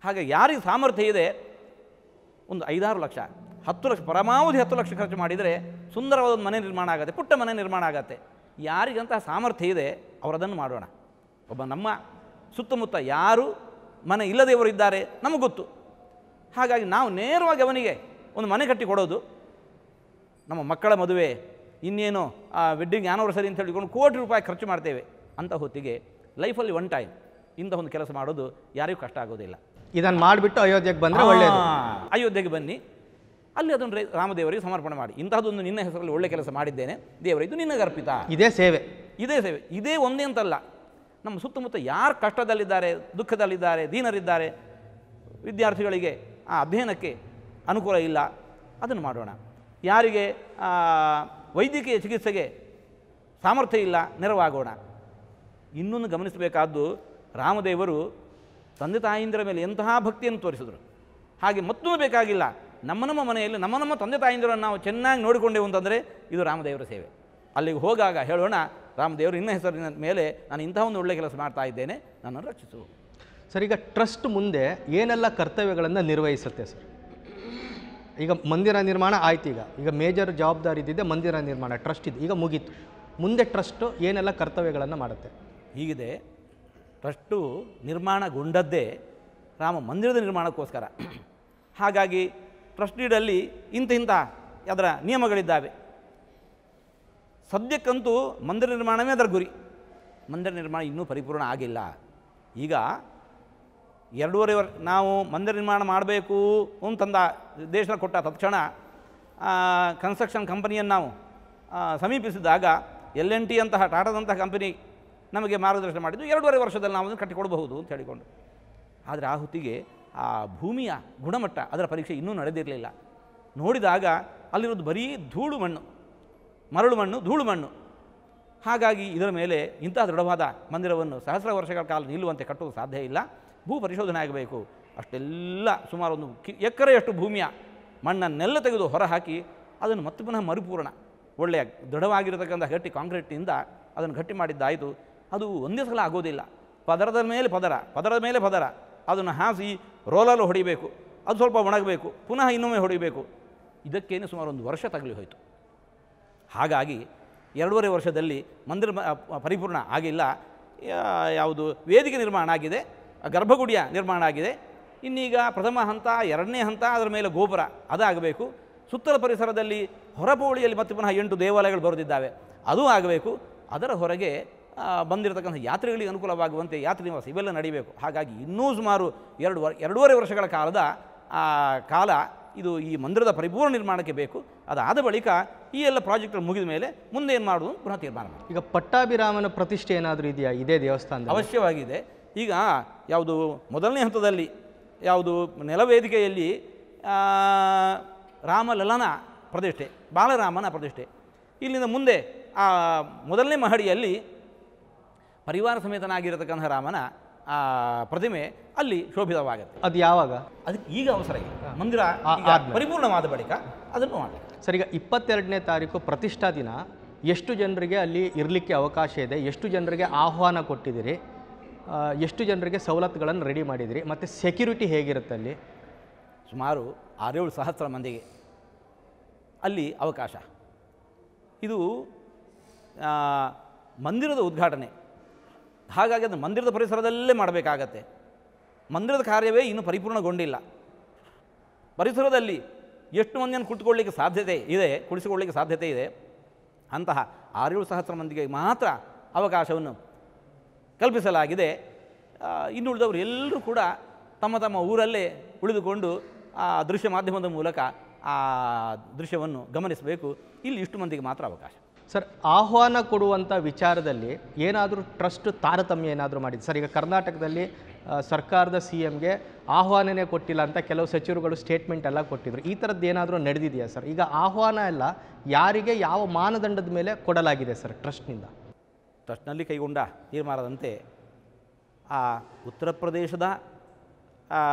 ಹಾಗೆ ಯಾರಿಗೆ ಸಾಮರ್ಥ್ಯ ಇದೆ, ಒಂದು 5-6 ಲಕ್ಷ 10 ಲಕ್ಷ ಪರಮಾವಧಿ 10 ಲಕ್ಷ ಖರ್ಚು ಮಾಡಿದರೆ ಸುಂದರವಾದ ಒಂದು ಮನೆ ನಿರ್ಮಾಣ ಆಗುತ್ತೆ, ಪುಟ್ಟ ಮನೆ ನಿರ್ಮಾಣ ಆಗುತ್ತೆ. ಯಾರಿಗಂತಹ ಸಾಮರ್ಥ್ಯ ಇದೆ ಅವರದನ್ನು ಮಾಡೋಣ. ಒಬ್ಬ ನಮ್ಮ ಸುತ್ತಮುತ್ತ ಯಾರು ಮನೆ ಇಲ್ಲದೆಯವರು ಇದ್ದಾರೆ ನಮಗೆ ಗೊತ್ತು. ಹಾಗಾಗಿ ನಾವು ನೇರವಾಗಿ ಅವನಿಗೆ ಒಂದು ಮನೆ ಕಟ್ಟಿ ಕೊಡೋದು. ನಮ್ಮ ಮಕ್ಕಳ ಮದುವೆ, ಇನ್ನೇನು ವೆಡ್ಡಿಂಗ್ ಆ್ಯನಿವರ್ಸರಿ ಅಂತ ಹೇಳಿಕೊಂಡು ಕೋಟಿ ರೂಪಾಯಿ ಖರ್ಚು ಮಾಡ್ತೇವೆ. ಅಂಥ ಹೊತ್ತಿಗೆ ಲೈಫಲ್ಲಿ ಒನ್ ಟೈಮ್ ಇಂಥ ಒಂದು ಕೆಲಸ ಮಾಡೋದು ಯಾರಿಗೂ ಕಷ್ಟ ಆಗೋದಿಲ್ಲ. ಇದನ್ನು ಮಾಡಿಬಿಟ್ಟು ಅಯೋಧ್ಯೆಗೆ ಬಂದರೆ ಒಳ್ಳೆಯದು. ಅಯೋಧ್ಯೆಗೆ ಬನ್ನಿ, ಅಲ್ಲಿ ಅದನ್ನು ರಾಮದೇವರಿಗೆ ಸಮರ್ಪಣೆ ಮಾಡಿ, ಇಂತಹದೊಂದು ನಿನ್ನ ಹೆಸರಲ್ಲಿ ಒಳ್ಳೆ ಕೆಲಸ ಮಾಡಿದ್ದೇನೆ ದೇವರ, ಇದು ನಿನಗೆ ಅರ್ಪಿತ. ಇದೇ ಸೇವೆ, ಇದೇ ಸೇವೆ, ಇದೇ ಒಂದೇ ಅಂತಲ್ಲ. ನಮ್ಮ ಸುತ್ತಮುತ್ತ ಯಾರು ಕಷ್ಟದಲ್ಲಿದ್ದಾರೆ, ದುಃಖದಲ್ಲಿದ್ದಾರೆ, ದೀನರಿದ್ದಾರೆ, ವಿದ್ಯಾರ್ಥಿಗಳಿಗೆ ಆ ಅಧ್ಯಯನಕ್ಕೆ ಅನುಕೂಲ ಇಲ್ಲ, ಅದನ್ನು ಮಾಡೋಣ. ಯಾರಿಗೆ ವೈದ್ಯಕೀಯ ಚಿಕಿತ್ಸೆಗೆ ಸಾಮರ್ಥ್ಯ ಇಲ್ಲ, ನೆರವಾಗೋಣ. ಇನ್ನೊಂದು ಗಮನಿಸಬೇಕಾದ್ದು, ರಾಮದೇವರು ತಂದೆ ತಾಯಿಂದರ ಮೇಲೆ ಎಂತಹ ಭಕ್ತಿಯನ್ನು ತೋರಿಸಿದರು. ಹಾಗೆ ಮತ್ತೊಂದು ಬೇಕಾಗಿಲ್ಲ, ನಮ್ಮ ಮನೆಯಲ್ಲಿ ನಮ್ಮ ತಂದೆ ತಾಯಿಂದರನ್ನು ನಾವು ಚೆನ್ನಾಗಿ ನೋಡಿಕೊಂಡೆವು ಅಂತಂದರೆ ಇದು ರಾಮದೇವರ ಸೇವೆ. ಅಲ್ಲಿಗೆ ಹೋಗಾಗ ಹೇಳೋಣ, ರಾಮದೇವರು ನಿನ್ನ ಹೆಸರಿನ ಮೇಲೆ ನಾನು ಇಂತಹ ಒಂದು ಒಳ್ಳೆಯ ಕೆಲಸ ಮಾಡ್ತಾ ಇದ್ದೇನೆ, ನನ್ನನ್ನು ರಕ್ಷಿಸು. ಸರ್, ಈಗ ಟ್ರಸ್ಟ್ ಮುಂದೆ ಏನೆಲ್ಲ ಕರ್ತವ್ಯಗಳನ್ನು ನಿರ್ವಹಿಸುತ್ತೆ ಸರ್? ಈಗ ಮಂದಿರ ನಿರ್ಮಾಣ ಆಯ್ತು, ಈಗ ಮೇಜರ್ ಜವಾಬ್ದಾರಿ ಇದ್ದಿದ್ದೆ ಮಂದಿರ ನಿರ್ಮಾಣ, ಟ್ರಸ್ಟ್ ಇದು ಈಗ ಮುಗೀತು. ಮುಂದೆ ಟ್ರಸ್ಟು ಏನೆಲ್ಲ ಕರ್ತವ್ಯಗಳನ್ನು ಮಾಡುತ್ತೆ? ಹೀಗಿದೆ, ಟ್ರಸ್ಟು ನಿರ್ಮಾಣಗೊಂಡದ್ದೇ ರಾಮ ಮಂದಿರದ ನಿರ್ಮಾಣಕ್ಕೋಸ್ಕರ. ಹಾಗಾಗಿ ಟ್ರಸ್ಟಿಡಲ್ಲಿ ಇಂಥ ಅದರ ನಿಯಮಗಳಿದ್ದಾವೆ. ಸದ್ಯಕ್ಕಂತೂ ಮಂದಿರ ನಿರ್ಮಾಣವೇ ಅದರ ಗುರಿ. ಮಂದಿರ ನಿರ್ಮಾಣ ಇನ್ನೂ ಪರಿಪೂರ್ಣ ಆಗಿಲ್ಲ. ಈಗ 2.5 ವರ್ಷ ನಾವು ಮಂದಿರ ನಿರ್ಮಾಣ ಮಾಡಬೇಕು ಅಂತಂದ ದೇಶ ಕೊಟ್ಟ ತಕ್ಷಣ ಕನ್ಸ್ಟ್ರಕ್ಷನ್ ಕಂಪನಿಯನ್ನು ನಾವು ಸಮೀಪಿಸಿದಾಗ L&T ಅಂತಹ ಟಾಟಾದಂತಹ ಕಂಪನಿ ನಮಗೆ ಮಾರ್ಗದರ್ಶನ ಮಾಡಿದ್ದು 2.5 ವರ್ಷದಲ್ಲಿ ನಾವು ಅದನ್ನು ಕಟ್ಟಿಕೊಡಬಹುದು ಅಂತ ಹೇಳಿಕೊಂಡು. ಆದರೆ ಆ ಹೊತ್ತಿಗೆ ಆ ಭೂಮಿಯ ಗುಣಮಟ್ಟ, ಅದರ ಪರೀಕ್ಷೆ ಇನ್ನೂ ನಡೆದಿರಲಿಲ್ಲ. ನೋಡಿದಾಗ ಅಲ್ಲಿರೋದು ಬರೀ ಧೂಳು ಮಣ್ಣು, ಮರಳು ಮಣ್ಣು, ಧೂಳು ಮಣ್ಣು. ಹಾಗಾಗಿ ಇದರ ಮೇಲೆ ಇಂತಹ ದೃಢವಾದ ಮಂದಿರವನ್ನು ಸಹಸ್ರ ವರ್ಷಗಳ ಕಾಲ ನಿಲ್ಲುವಂತೆ ಕಟ್ಟುವುದು ಸಾಧ್ಯ ಇಲ್ಲ. ಭೂ ಪರಿಶೋಧನೆ ಆಗಬೇಕು. ಅಷ್ಟೆಲ್ಲ ಸುಮಾರು ಒಂದು ಎಕರೆಯಷ್ಟು ಭೂಮಿಯ ಮಣ್ಣನ್ನೆಲ್ಲ ತೆಗೆದು ಹೊರಹಾಕಿ ಅದನ್ನು ಮತ್ತೆ ಪುನಃ ಮರುಪೂರ್ಣ ಒಳ್ಳೆಯ ದೃಢವಾಗಿರತಕ್ಕಂಥ ಗಟ್ಟಿ ಕಾಂಕ್ರೀಟ್ನಿಂದ ಅದನ್ನು ಗಟ್ಟಿ ಮಾಡಿದ್ದಾಯಿತು. ಅದು ಒಂದೇ ಸಲ ಆಗೋದಿಲ್ಲ. ಪದರದ ಮೇಲೆ ಪದರ, ಪದರದ ಮೇಲೆ ಪದರ, ಅದನ್ನು ಹಾಸಿ ರೋಲಲ್ಲಿ ಹೊಡಿಬೇಕು, ಅದು ಸ್ವಲ್ಪ ಒಣಗಬೇಕು, ಪುನಃ ಇನ್ನೊಮ್ಮೆ ಹೊಡಿಬೇಕು. ಇದಕ್ಕೇನೆ ಸುಮಾರು 1 ವರ್ಷ ತಗಲಿ ಹೋಯಿತು. ಹಾಗಾಗಿ 2.5 ವರ್ಷದಲ್ಲಿ ಮಂದಿರ ಪರಿಪೂರ್ಣ ಆಗಿಲ್ಲ. ಯಾವುದು ವೇದಿಕೆ ನಿರ್ಮಾಣ ಆಗಿದೆ, ಗರ್ಭಗುಡಿಯ ನಿರ್ಮಾಣ ಆಗಿದೆ. ಇನ್ನೀಗ ಪ್ರಥಮ ಹಂತ, 2ನೇ ಹಂತ, ಅದರ ಮೇಲೆ ಗೋಪುರ ಅದಾಗಬೇಕು. ಸುತ್ತಲ ಪರಿಸರದಲ್ಲಿ ಹೊರಪೋಳಿಯಲ್ಲಿ ಮತ್ತೆ ಪುನಃ 8 ದೇವಾಲಯಗಳು ಬರೆದಿದ್ದಾವೆ, ಅದೂ ಆಗಬೇಕು. ಅದರ ಹೊರಗೆ ಬಂದಿರತಕ್ಕಂಥ ಯಾತ್ರಿಗಳಿಗೆ ಅನುಕೂಲವಾಗುವಂತೆ ಯಾತ್ರಿ ನಿವಾಸ ಇವೆಲ್ಲ ನಡೀಬೇಕು. ಹಾಗಾಗಿ ಇನ್ನೂ ಸುಮಾರು 2.5 ವರ್ಷಗಳ ಕಾಲ ಇದು ಈ ಮಂದಿರದ ಪರಿಪೂರ್ಣ ನಿರ್ಮಾಣಕ್ಕೆ ಬೇಕು. ಅದಾದ ಬಳಿಕ ಈ ಎಲ್ಲ ಪ್ರಾಜೆಕ್ಟ್ಗಳು ಮುಗಿದ ಮೇಲೆ ಮುಂದೆ ಏನು ಮಾಡೋದು ಪುನಃ ತೀರ್ಮಾನ ಮಾಡಿ. ಈಗ ಪಟ್ಟಾಭಿರಾಮನ ಪ್ರತಿಷ್ಠೆ ಏನಾದರೂ ಇದೆಯಾ ಇದೇ ದೇವಸ್ಥಾನದಲ್ಲಿ? ಅವಶ್ಯವಾಗಿದೆ. ಈಗ ಯಾವುದು ಮೊದಲನೇ ಹಂತದಲ್ಲಿ ಯಾವುದು ನೆಲವೇದಿಕೆಯಲ್ಲಿ ರಾಮಲಲ್ಲನ ಪ್ರತಿಷ್ಠೆ, ಬಾಲರಾಮನ ಪ್ರತಿಷ್ಠೆ. ಇಲ್ಲಿಂದ ಮುಂದೆ ಆ ಮೊದಲನೇ ಮಹಡಿಯಲ್ಲಿ ಪರಿವಾರ ಸಮೇತನಾಗಿರತಕ್ಕಂಥ ರಾಮನ ಪ್ರತಿಮೆ ಅಲ್ಲಿ ಶೋಭಿತವಾಗುತ್ತೆ. ಅದು ಯಾವಾಗ? ಅದಕ್ಕೆ ಈಗ ಅವಸರ ಇಲ್ಲ. ಮಂದಿರ ಪರಿಪೂರ್ಣವಾದ ಬಳಿಕ ಅದನ್ನು ಮಾಡಿ. ಸರ್, ಈಗ 22ನೇ ತಾರೀಕು ಪ್ರತಿಷ್ಠಾ ದಿನ ಎಷ್ಟು ಜನರಿಗೆ ಅಲ್ಲಿ ಇರಲಿಕ್ಕೆ ಅವಕಾಶ ಇದೆ? ಎಷ್ಟು ಜನರಿಗೆ ಆಹ್ವಾನ ಕೊಟ್ಟಿದ್ದೀರಿ? ಎಷ್ಟು ಜನರಿಗೆ ಸವಲತ್ತುಗಳನ್ನು ರೆಡಿ ಮಾಡಿದಿರಿ? ಮತ್ತು ಸೆಕ್ಯೂರಿಟಿ ಹೇಗಿರುತ್ತೆ ಅಲ್ಲಿ? ಸುಮಾರು 6-7 ಸಹಸ್ರ ಮಂದಿಗೆ ಅಲ್ಲಿ ಅವಕಾಶ. ಇದು ಮಂದಿರದ ಉದ್ಘಾಟನೆ, ಹಾಗಾಗಿ ಅದು ಮಂದಿರದ ಪರಿಸರದಲ್ಲೇ ಮಾಡಬೇಕಾಗತ್ತೆ. ಮಂದಿರದ ಕಾರ್ಯವೇ ಇನ್ನೂ ಪರಿಪೂರ್ಣಗೊಂಡಿಲ್ಲ. ಪರಿಸರದಲ್ಲಿ ಎಷ್ಟು ಮಂದಿಯನ್ನು ಕುಳಿತುಕೊಳ್ಳಲಿಕ್ಕೆ ಸಾಧ್ಯತೆ ಇದೆ ಅಂತಹ 6-7 ಸಹಸ್ರ ಮಂದಿಗೆ ಮಾತ್ರ ಅವಕಾಶವನ್ನು ಕಲ್ಪಿಸಲಾಗಿದೆ. ಇನ್ನುಳಿದವರು ಎಲ್ಲರೂ ಕೂಡ ತಮ್ಮ ತಮ್ಮ ಊರಲ್ಲೇ ಉಳಿದುಕೊಂಡು ಆ ದೃಶ್ಯ ಮಾಧ್ಯಮದ ಮೂಲಕ ಆ ದೃಶ್ಯವನ್ನು ಗಮನಿಸಬೇಕು. ಇಲ್ಲಿ ಇಷ್ಟು ಮಂದಿಗೆ ಮಾತ್ರ ಅವಕಾಶ. ಸರ್, ಆಹ್ವಾನ ಕೊಡುವಂಥ ವಿಚಾರದಲ್ಲಿ ಏನಾದರೂ ಟ್ರಸ್ಟ್ ತಾರತಮ್ಯ ಏನಾದರೂ ಮಾಡಿದೆ ಸರ್? ಈಗ ಕರ್ನಾಟಕದಲ್ಲಿ ಸರ್ಕಾರದ CMಗೆ ಆಹ್ವಾನನೇ ಕೊಟ್ಟಿಲ್ಲ ಅಂತ ಕೆಲವು ಸಚಿವರುಗಳು ಸ್ಟೇಟ್ಮೆಂಟ್ ಎಲ್ಲ ಕೊಟ್ಟಿದ್ರು. ಈ ಥರದ್ದು ಏನಾದರೂ ನಡೆದಿದೆಯಾ ಸರ್? ಈಗ ಆಹ್ವಾನ ಎಲ್ಲ ಯಾರಿಗೆ ಯಾವ ಮಾನದಂಡದ ಮೇಲೆ ಕೊಡಲಾಗಿದೆ ಸರ್ ಟ್ರಸ್ಟ್ನಿಂದ? ಟ್ರಸ್ಟ್ನಲ್ಲಿ ಕೈಗೊಂಡ ತೀರ್ಮಾನದಂತೆ ಆ ಉತ್ತರ ಪ್ರದೇಶದ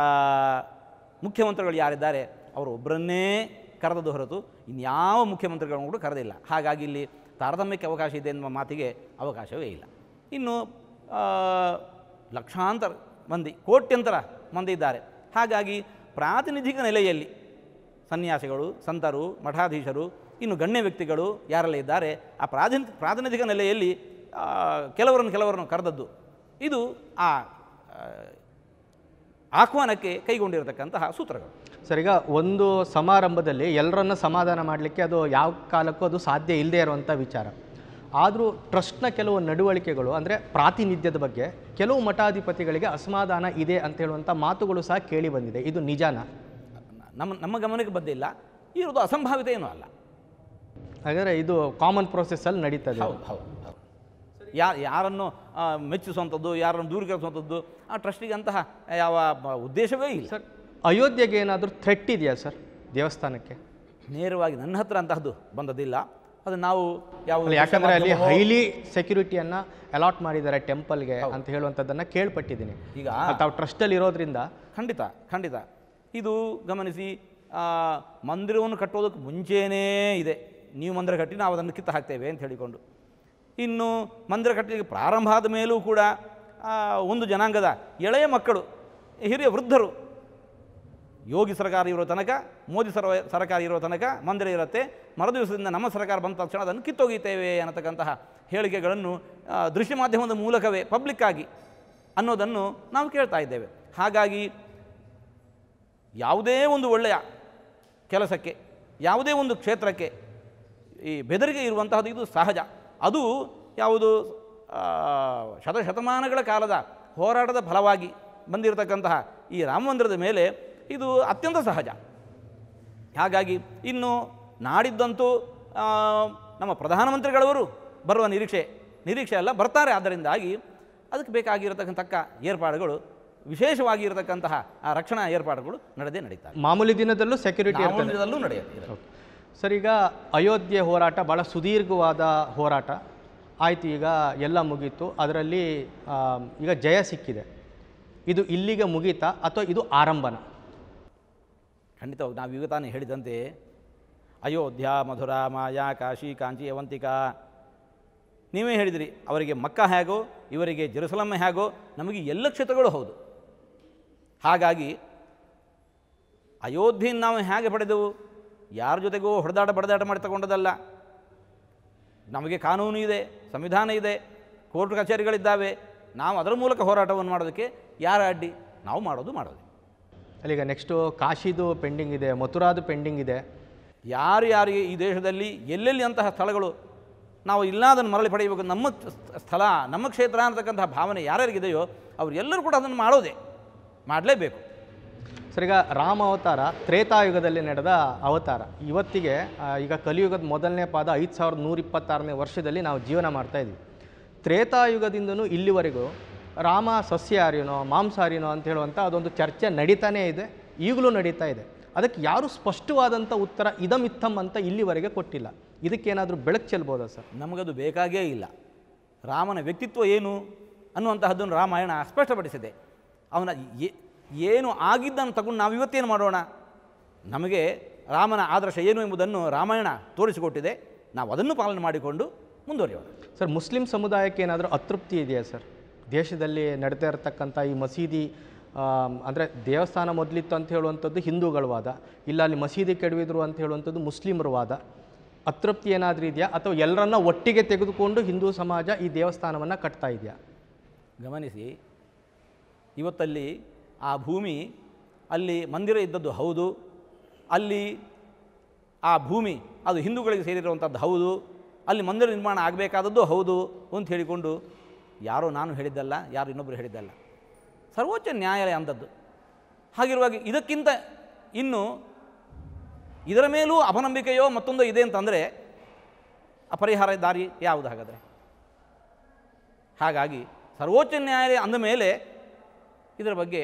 ಮುಖ್ಯಮಂತ್ರಿಗಳು ಯಾರಿದ್ದಾರೆ ಅವರು ಒಬ್ಬರನ್ನೇ ಕರೆದದ್ದು ಹೊರತು ಇನ್ಯಾವ ಮುಖ್ಯಮಂತ್ರಿಗಳನ್ನು ಕೂಡ ಕರೆದಿಲ್ಲ. ಹಾಗಾಗಿ ಇಲ್ಲಿ ತಾರತಮ್ಯಕ್ಕೆ ಅವಕಾಶ ಇದೆ ಎನ್ನುವ ಮಾತಿಗೆ ಅವಕಾಶವೇ ಇಲ್ಲ. ಇನ್ನು ಲಕ್ಷಾಂತರ ಮಂದಿ, ಕೋಟ್ಯಂತರ ಮಂದಿ ಇದ್ದಾರೆ. ಹಾಗಾಗಿ ಪ್ರಾತಿನಿಧಿಕ ನೆಲೆಯಲ್ಲಿ ಸನ್ಯಾಸಿಗಳು, ಸಂತರು, ಮಠಾಧೀಶರು, ಇನ್ನು ಗಣ್ಯ ವ್ಯಕ್ತಿಗಳು ಯಾರೆಲ್ಲ ಇದ್ದಾರೆ ಆ ಪ್ರಾತಿನಿಧಿಕ ನೆಲೆಯಲ್ಲಿ ಕೆಲವರನ್ನು ಕರೆದದ್ದು ಇದು ಆ ಆಹ್ವಾನಕ್ಕೆ ಕೈಗೊಂಡಿರತಕ್ಕಂತಹ ಸೂತ್ರಗಳು. ಸರ್, ಈಗ ಒಂದು ಸಮಾರಂಭದಲ್ಲಿ ಎಲ್ಲರನ್ನ ಸಮಾಧಾನ ಮಾಡಲಿಕ್ಕೆ ಅದು ಯಾವ ಕಾಲಕ್ಕೂ ಅದು ಸಾಧ್ಯ ಇಲ್ಲದೆ ಇರುವಂಥ ವಿಚಾರ. ಆದರೂ ಟ್ರಸ್ಟ್ನ ಕೆಲವು ನಡವಳಿಕೆಗಳು ಅಂದರೆ ಪ್ರಾತಿನಿಧ್ಯದ ಬಗ್ಗೆ ಕೆಲವು ಮಠಾಧಿಪತಿಗಳಿಗೆ ಅಸಮಾಧಾನ ಇದೆ ಅಂತ ಹೇಳುವಂಥ ಮಾತುಗಳು ಸಹ ಕೇಳಿ ಬಂದಿದೆ. ಇದು ನಿಜಾನ? ನಮ್ಮ ಗಮನಕ್ಕೆ ಬಂದಿಲ್ಲ. ಇರೋದು ಅಸಂಭಾವಿತ ಏನೂ ಅಲ್ಲ. ಹಾಗಾದರೆ ಇದು ಕಾಮನ್ ಪ್ರೊಸೆಸ್ಸಲ್ಲಿ ನಡೀತದೆ. ಹೌದು. ಯಾರನ್ನು ಮೆಚ್ಚಿಸುವಂಥದ್ದು, ಯಾರನ್ನು ದೂರೀಕರಿಸುವಂಥದ್ದು ಆ ಟ್ರಸ್ಟಿಗೆ ಅಂತಹ ಯಾವ ಉದ್ದೇಶವೇ ಇಲ್ಲ. ಸರ್, ಅಯೋಧ್ಯೆಗೆ ಏನಾದರೂ ಥ್ರೆಟ್ ಇದೆಯಾ ಸರ್ ದೇವಸ್ಥಾನಕ್ಕೆ? ನೇರವಾಗಿ ನನ್ನ ಹತ್ರ ಅಂತಹದ್ದು ಬಂದದ್ದಿಲ್ಲ. ಅದು ನಾವು ಯಾವ, ಯಾಕಂದರೆ ಅಲ್ಲಿ ಹೈಲಿ ಸೆಕ್ಯೂರಿಟಿಯನ್ನು ಅಲಾಟ್ ಮಾಡಿದ್ದಾರೆ ಟೆಂಪಲ್ಗೆ ಅಂತ ಹೇಳುವಂಥದ್ದನ್ನು ಕೇಳ್ಪಟ್ಟಿದ್ದೀನಿ. ಈಗ ತಾವು ಟ್ರಸ್ಟಲ್ಲಿ ಇರೋದ್ರಿಂದ ಖಂಡಿತ ಇದು ಗಮನಿಸಿ. ಮಂದಿರವನ್ನು ಕಟ್ಟೋದಕ್ಕೆ ಮುಂಚೆನೇ ಇದೆ, ನೀವು ಮಂದಿರ ಕಟ್ಟಿ ನಾವು ಅದನ್ನು ಕಿತ್ತು ಹಾಕ್ತೇವೆ ಅಂತ ಹೇಳಿಕೊಂಡು. ಇನ್ನು ಮಂದಿರ ಕಟ್ಟಲಿಕ್ಕೆ ಪ್ರಾರಂಭ ಆದ ಮೇಲೂ ಕೂಡ ಒಂದು ಜನಾಂಗದ ಎಳೆಯ ಮಕ್ಕಳು, ಹಿರಿಯ ವೃದ್ಧರು, ಯೋಗಿ ಸರ್ಕಾರ ಇರೋ ತನಕ, ಮೋದಿ ಸರ್ಕಾರ ಇರೋ ತನಕ ಮಂದಿರ ಇರುತ್ತೆ, ಮರುದಿವಸದಿಂದ ನಮ್ಮ ಸರ್ಕಾರ ಬಂದ ತಕ್ಷಣ ಅದನ್ನು ಕಿತ್ತೊಗಿತೇವೆ ಅನ್ನತಕ್ಕಂತಹ ಹೇಳಿಕೆಗಳನ್ನು ದೃಶ್ಯ ಮಾಧ್ಯಮದ ಮೂಲಕವೇ ಪಬ್ಲಿಕ್ಕಾಗಿ ಅನ್ನೋದನ್ನು ನಾವು ಕೇಳ್ತಾ ಇದ್ದೇವೆ. ಹಾಗಾಗಿ ಯಾವುದೇ ಒಂದು ಒಳ್ಳೆಯ ಕೆಲಸಕ್ಕೆ, ಯಾವುದೇ ಒಂದು ಕ್ಷೇತ್ರಕ್ಕೆ ಈ ಬೆದರಿಕೆ ಇರುವಂತಹದ್ದು ಇದು ಸಹಜ. ಅದು ಯಾವುದು ಶತಶತಮಾನಗಳ ಕಾಲದ ಹೋರಾಟದ ಫಲವಾಗಿ ಬಂದಿರತಕ್ಕಂತಹ ಈ ರಾಮ ಮಂದಿರದ ಮೇಲೆ ಇದು ಅತ್ಯಂತ ಸಹಜ. ಹಾಗಾಗಿ ಇನ್ನು ನಾಡಿದ್ದಂತೂ ನಮ್ಮ ಪ್ರಧಾನಮಂತ್ರಿಗಳವರು ಬರುವ ನಿರೀಕ್ಷೆ ಅಲ್ಲ, ಬರ್ತಾರೆ. ಆದ್ದರಿಂದಾಗಿ ಅದಕ್ಕೆ ಬೇಕಾಗಿರತಕ್ಕಂಥ ಏರ್ಪಾಡುಗಳು, ವಿಶೇಷವಾಗಿ ಇರತಕ್ಕಂತಹ ಆ ರಕ್ಷಣಾ ಏರ್ಪಾಡುಗಳು ನಡೀತಾರೆ. ಮಾಮೂಲಿ ದಿನದಲ್ಲೂ ಸೆಕ್ಯೂರಿಟಿ ನಡೆಯುತ್ತೆ. ಸರ್, ಈಗ ಅಯೋಧ್ಯೆ ಹೋರಾಟ ಭಾಳ ಸುದೀರ್ಘವಾದ ಹೋರಾಟ ಆಯಿತು. ಈಗ ಎಲ್ಲ ಮುಗೀತು, ಅದರಲ್ಲಿ ಈಗ ಜಯ ಸಿಕ್ಕಿದೆ. ಇದು ಇಲ್ಲಿಗೆ ಮುಗೀತಾ ಅಥವಾ ಇದು ಆರಂಭನ? ಖಂಡಿತವಾಗಿ ನಾವು ಈಗ ತಾನೇ ಹೇಳಿದಂತೆ ಅಯೋಧ್ಯ, ಮಧುರಾ, ಮಾಯಾ, ಕಾಶಿ, ಕಾಂಚಿ, ಅವಂತಿಕಾ, ನೀವೇ ಹೇಳಿದಿರಿ. ಅವರಿಗೆ ಮಕ್ಕ ಹೇಗೋ, ಇವರಿಗೆ ಜೆರುಸಲಮ್ ಹೇಗೋ, ನಮಗೆ ಎಲ್ಲ ಕ್ಷೇತ್ರಗಳು ಹೌದು. ಹಾಗಾಗಿ ಅಯೋಧ್ಯೆಯನ್ನು ನಾವು ಹೇಗೆ ಪಡೆದೆವು? ಯಾರ ಜೊತೆಗೂ ಬಡದಾಟ ಮಾಡಿ ತಗೊಂಡದಲ್ಲ. ನಮಗೆ ಕಾನೂನು ಇದೆ, ಸಂವಿಧಾನ ಇದೆ, ಕೋರ್ಟ್ ಕಚೇರಿಗಳಿದ್ದಾವೆ. ನಾವು ಅದರ ಮೂಲಕ ಹೋರಾಟವನ್ನು ಮಾಡೋದಕ್ಕೆ ಯಾರ ಅಡ್ಡಿ? ನಾವು ಮಾಡೋದು. ಅಲ್ಲಿಗ ನೆಕ್ಸ್ಟು ಕಾಶಿದು ಪೆಂಡಿಂಗ್ ಇದೆ, ಮಥುರಾದು ಪೆಂಡಿಂಗ್ ಇದೆ. ಯಾರಿಗೆ ಈ ದೇಶದಲ್ಲಿ ಎಲ್ಲೆಲ್ಲಿ ಅಂತಹ ಸ್ಥಳಗಳು ನಾವು ಇಲ್ಲ ಅದನ್ನು ಮರಳಿ ಪಡೆಯಬೇಕು, ನಮ್ಮ ಸ್ಥಳ, ನಮ್ಮ ಕ್ಷೇತ್ರ ಅನ್ನತಕ್ಕಂತಹ ಭಾವನೆ ಯಾರ್ಯಾರಿಗಿದೆಯೋ ಅವರೆಲ್ಲರೂ ಕೂಡ ಅದನ್ನು ಮಾಡಲೇಬೇಕು. ಸರ್, ಈಗ ರಾಮ ಅವತಾರ ತ್ರೇತಾಯುಗದಲ್ಲಿ ನಡೆದ ಅವತಾರ. ಇವತ್ತಿಗೆ ಈಗ ಕಲಿಯುಗದ ಮೊದಲನೇ ಪಾದ 5126ನೇ ವರ್ಷದಲ್ಲಿ ನಾವು ಜೀವನ ಮಾಡ್ತಾಯಿದ್ವಿ. ತ್ರೇತಾಯುಗದಿಂದನೂ ಇಲ್ಲಿವರೆಗೂ ರಾಮ ಸಸ್ಯಾಹಾರಿನೋ ಮಾಂಸಾಹಾರಿನೋ ಅಂತ ಹೇಳುವಂಥ ಅದೊಂದು ಚರ್ಚೆ ನಡೀತಾನೇ ಇದೆ, ಈಗಲೂ ನಡೀತಾ ಇದೆ. ಅದಕ್ಕೆ ಯಾರೂ ಸ್ಪಷ್ಟವಾದಂಥ ಉತ್ತರ ಇದಮಿತ್ತಮ್ ಅಂತ ಇಲ್ಲಿವರೆಗೆ ಕೊಟ್ಟಿಲ್ಲ. ಇದಕ್ಕೇನಾದರೂ ಬೆಳಕು ಚೆಲ್ಬೋದಾ ಸರ್? ನಮಗದು ಬೇಕಾಗೇ ಇಲ್ಲ. ರಾಮನ ವ್ಯಕ್ತಿತ್ವ ಏನು ಅನ್ನುವಂತಹದ್ದನ್ನು ರಾಮಾಯಣ ಸ್ಪಷ್ಟಪಡಿಸಿದೆ. ಅವನ ಏನು ಆಗಿದ್ದನ್ನು ತಗೊಂಡು ನಾವು ಇವತ್ತೇನು ಮಾಡೋಣ? ನಮಗೆ ರಾಮನ ಆದರ್ಶ ಏನು ಎಂಬುದನ್ನು ರಾಮಾಯಣ ತೋರಿಸಿಕೊಟ್ಟಿದೆ. ನಾವು ಅದನ್ನು ಪಾಲನೆ ಮಾಡಿಕೊಂಡು ಮುಂದುವರಿಯೋಣ. ಸರ್, ಮುಸ್ಲಿಂ ಸಮುದಾಯಕ್ಕೆ ಏನಾದರೂ ಅತೃಪ್ತಿ ಇದೆಯಾ ಸರ್? ದೇಶದಲ್ಲಿ ನಡೀತಾ ಇರತಕ್ಕಂಥ ಈ ಮಸೀದಿ ಅಂದರೆ ದೇವಸ್ಥಾನ ಮೊದಲಿತ್ತು ಅಂತ ಹೇಳುವಂಥದ್ದು ಹಿಂದೂಗಳ ವಾದ, ಇಲ್ಲ ಅಲ್ಲಿ ಮಸೀದಿ ಕೆಡವಿದ್ರು ಅಂತ ಹೇಳುವಂಥದ್ದು ಮುಸ್ಲಿಮರ ವಾದ. ಅತೃಪ್ತಿ ಏನಾದರೂ ಇದೆಯಾ ಅಥವಾ ಎಲ್ಲರನ್ನ ಒಟ್ಟಿಗೆ ತೆಗೆದುಕೊಂಡು ಹಿಂದೂ ಸಮಾಜ ಈ ದೇವಸ್ಥಾನವನ್ನು ಕಟ್ತಾ ಇದೆಯಾ? ಗಮನಿಸಿ, ಇವತ್ತಲ್ಲಿ ಆ ಭೂಮಿ, ಅಲ್ಲಿ ಮಂದಿರ ಇದ್ದದ್ದು ಹೌದು, ಅಲ್ಲಿ ಆ ಭೂಮಿ ಅದು ಹಿಂದೂಗಳಿಗೆ ಸೇರಿರುವಂಥದ್ದು ಹೌದು, ಅಲ್ಲಿ ಮಂದಿರ ನಿರ್ಮಾಣ ಆಗಬೇಕಾದದ್ದು ಹೌದು ಅಂತ ಹೇಳಿಕೊಂಡು ಯಾರೋ ನಾನು ಹೇಳಿದ್ದಲ್ಲ, ಯಾರು ಇನ್ನೊಬ್ಬರು ಹೇಳಿದ್ದಲ್ಲ, ಸರ್ವೋಚ್ಚ ನ್ಯಾಯಾಲಯ ಅಂದದ್ದು. ಹಾಗಿರುವಾಗ ಇದಕ್ಕಿಂತ ಇನ್ನು ಇದರ ಮೇಲೂ ಅಪನಂಬಿಕೆಯೋ ಮತ್ತೊಂದು ಇದೆ ಅಂತಂದರೆ ಅಪರಿಹಾರ ದಾರಿ ಯಾವುದು ಹಾಗಾದರೆ? ಹಾಗಾಗಿ ಸರ್ವೋಚ್ಚ ನ್ಯಾಯಾಲಯ ಅಂದ ಮೇಲೆ ಇದರ ಬಗ್ಗೆ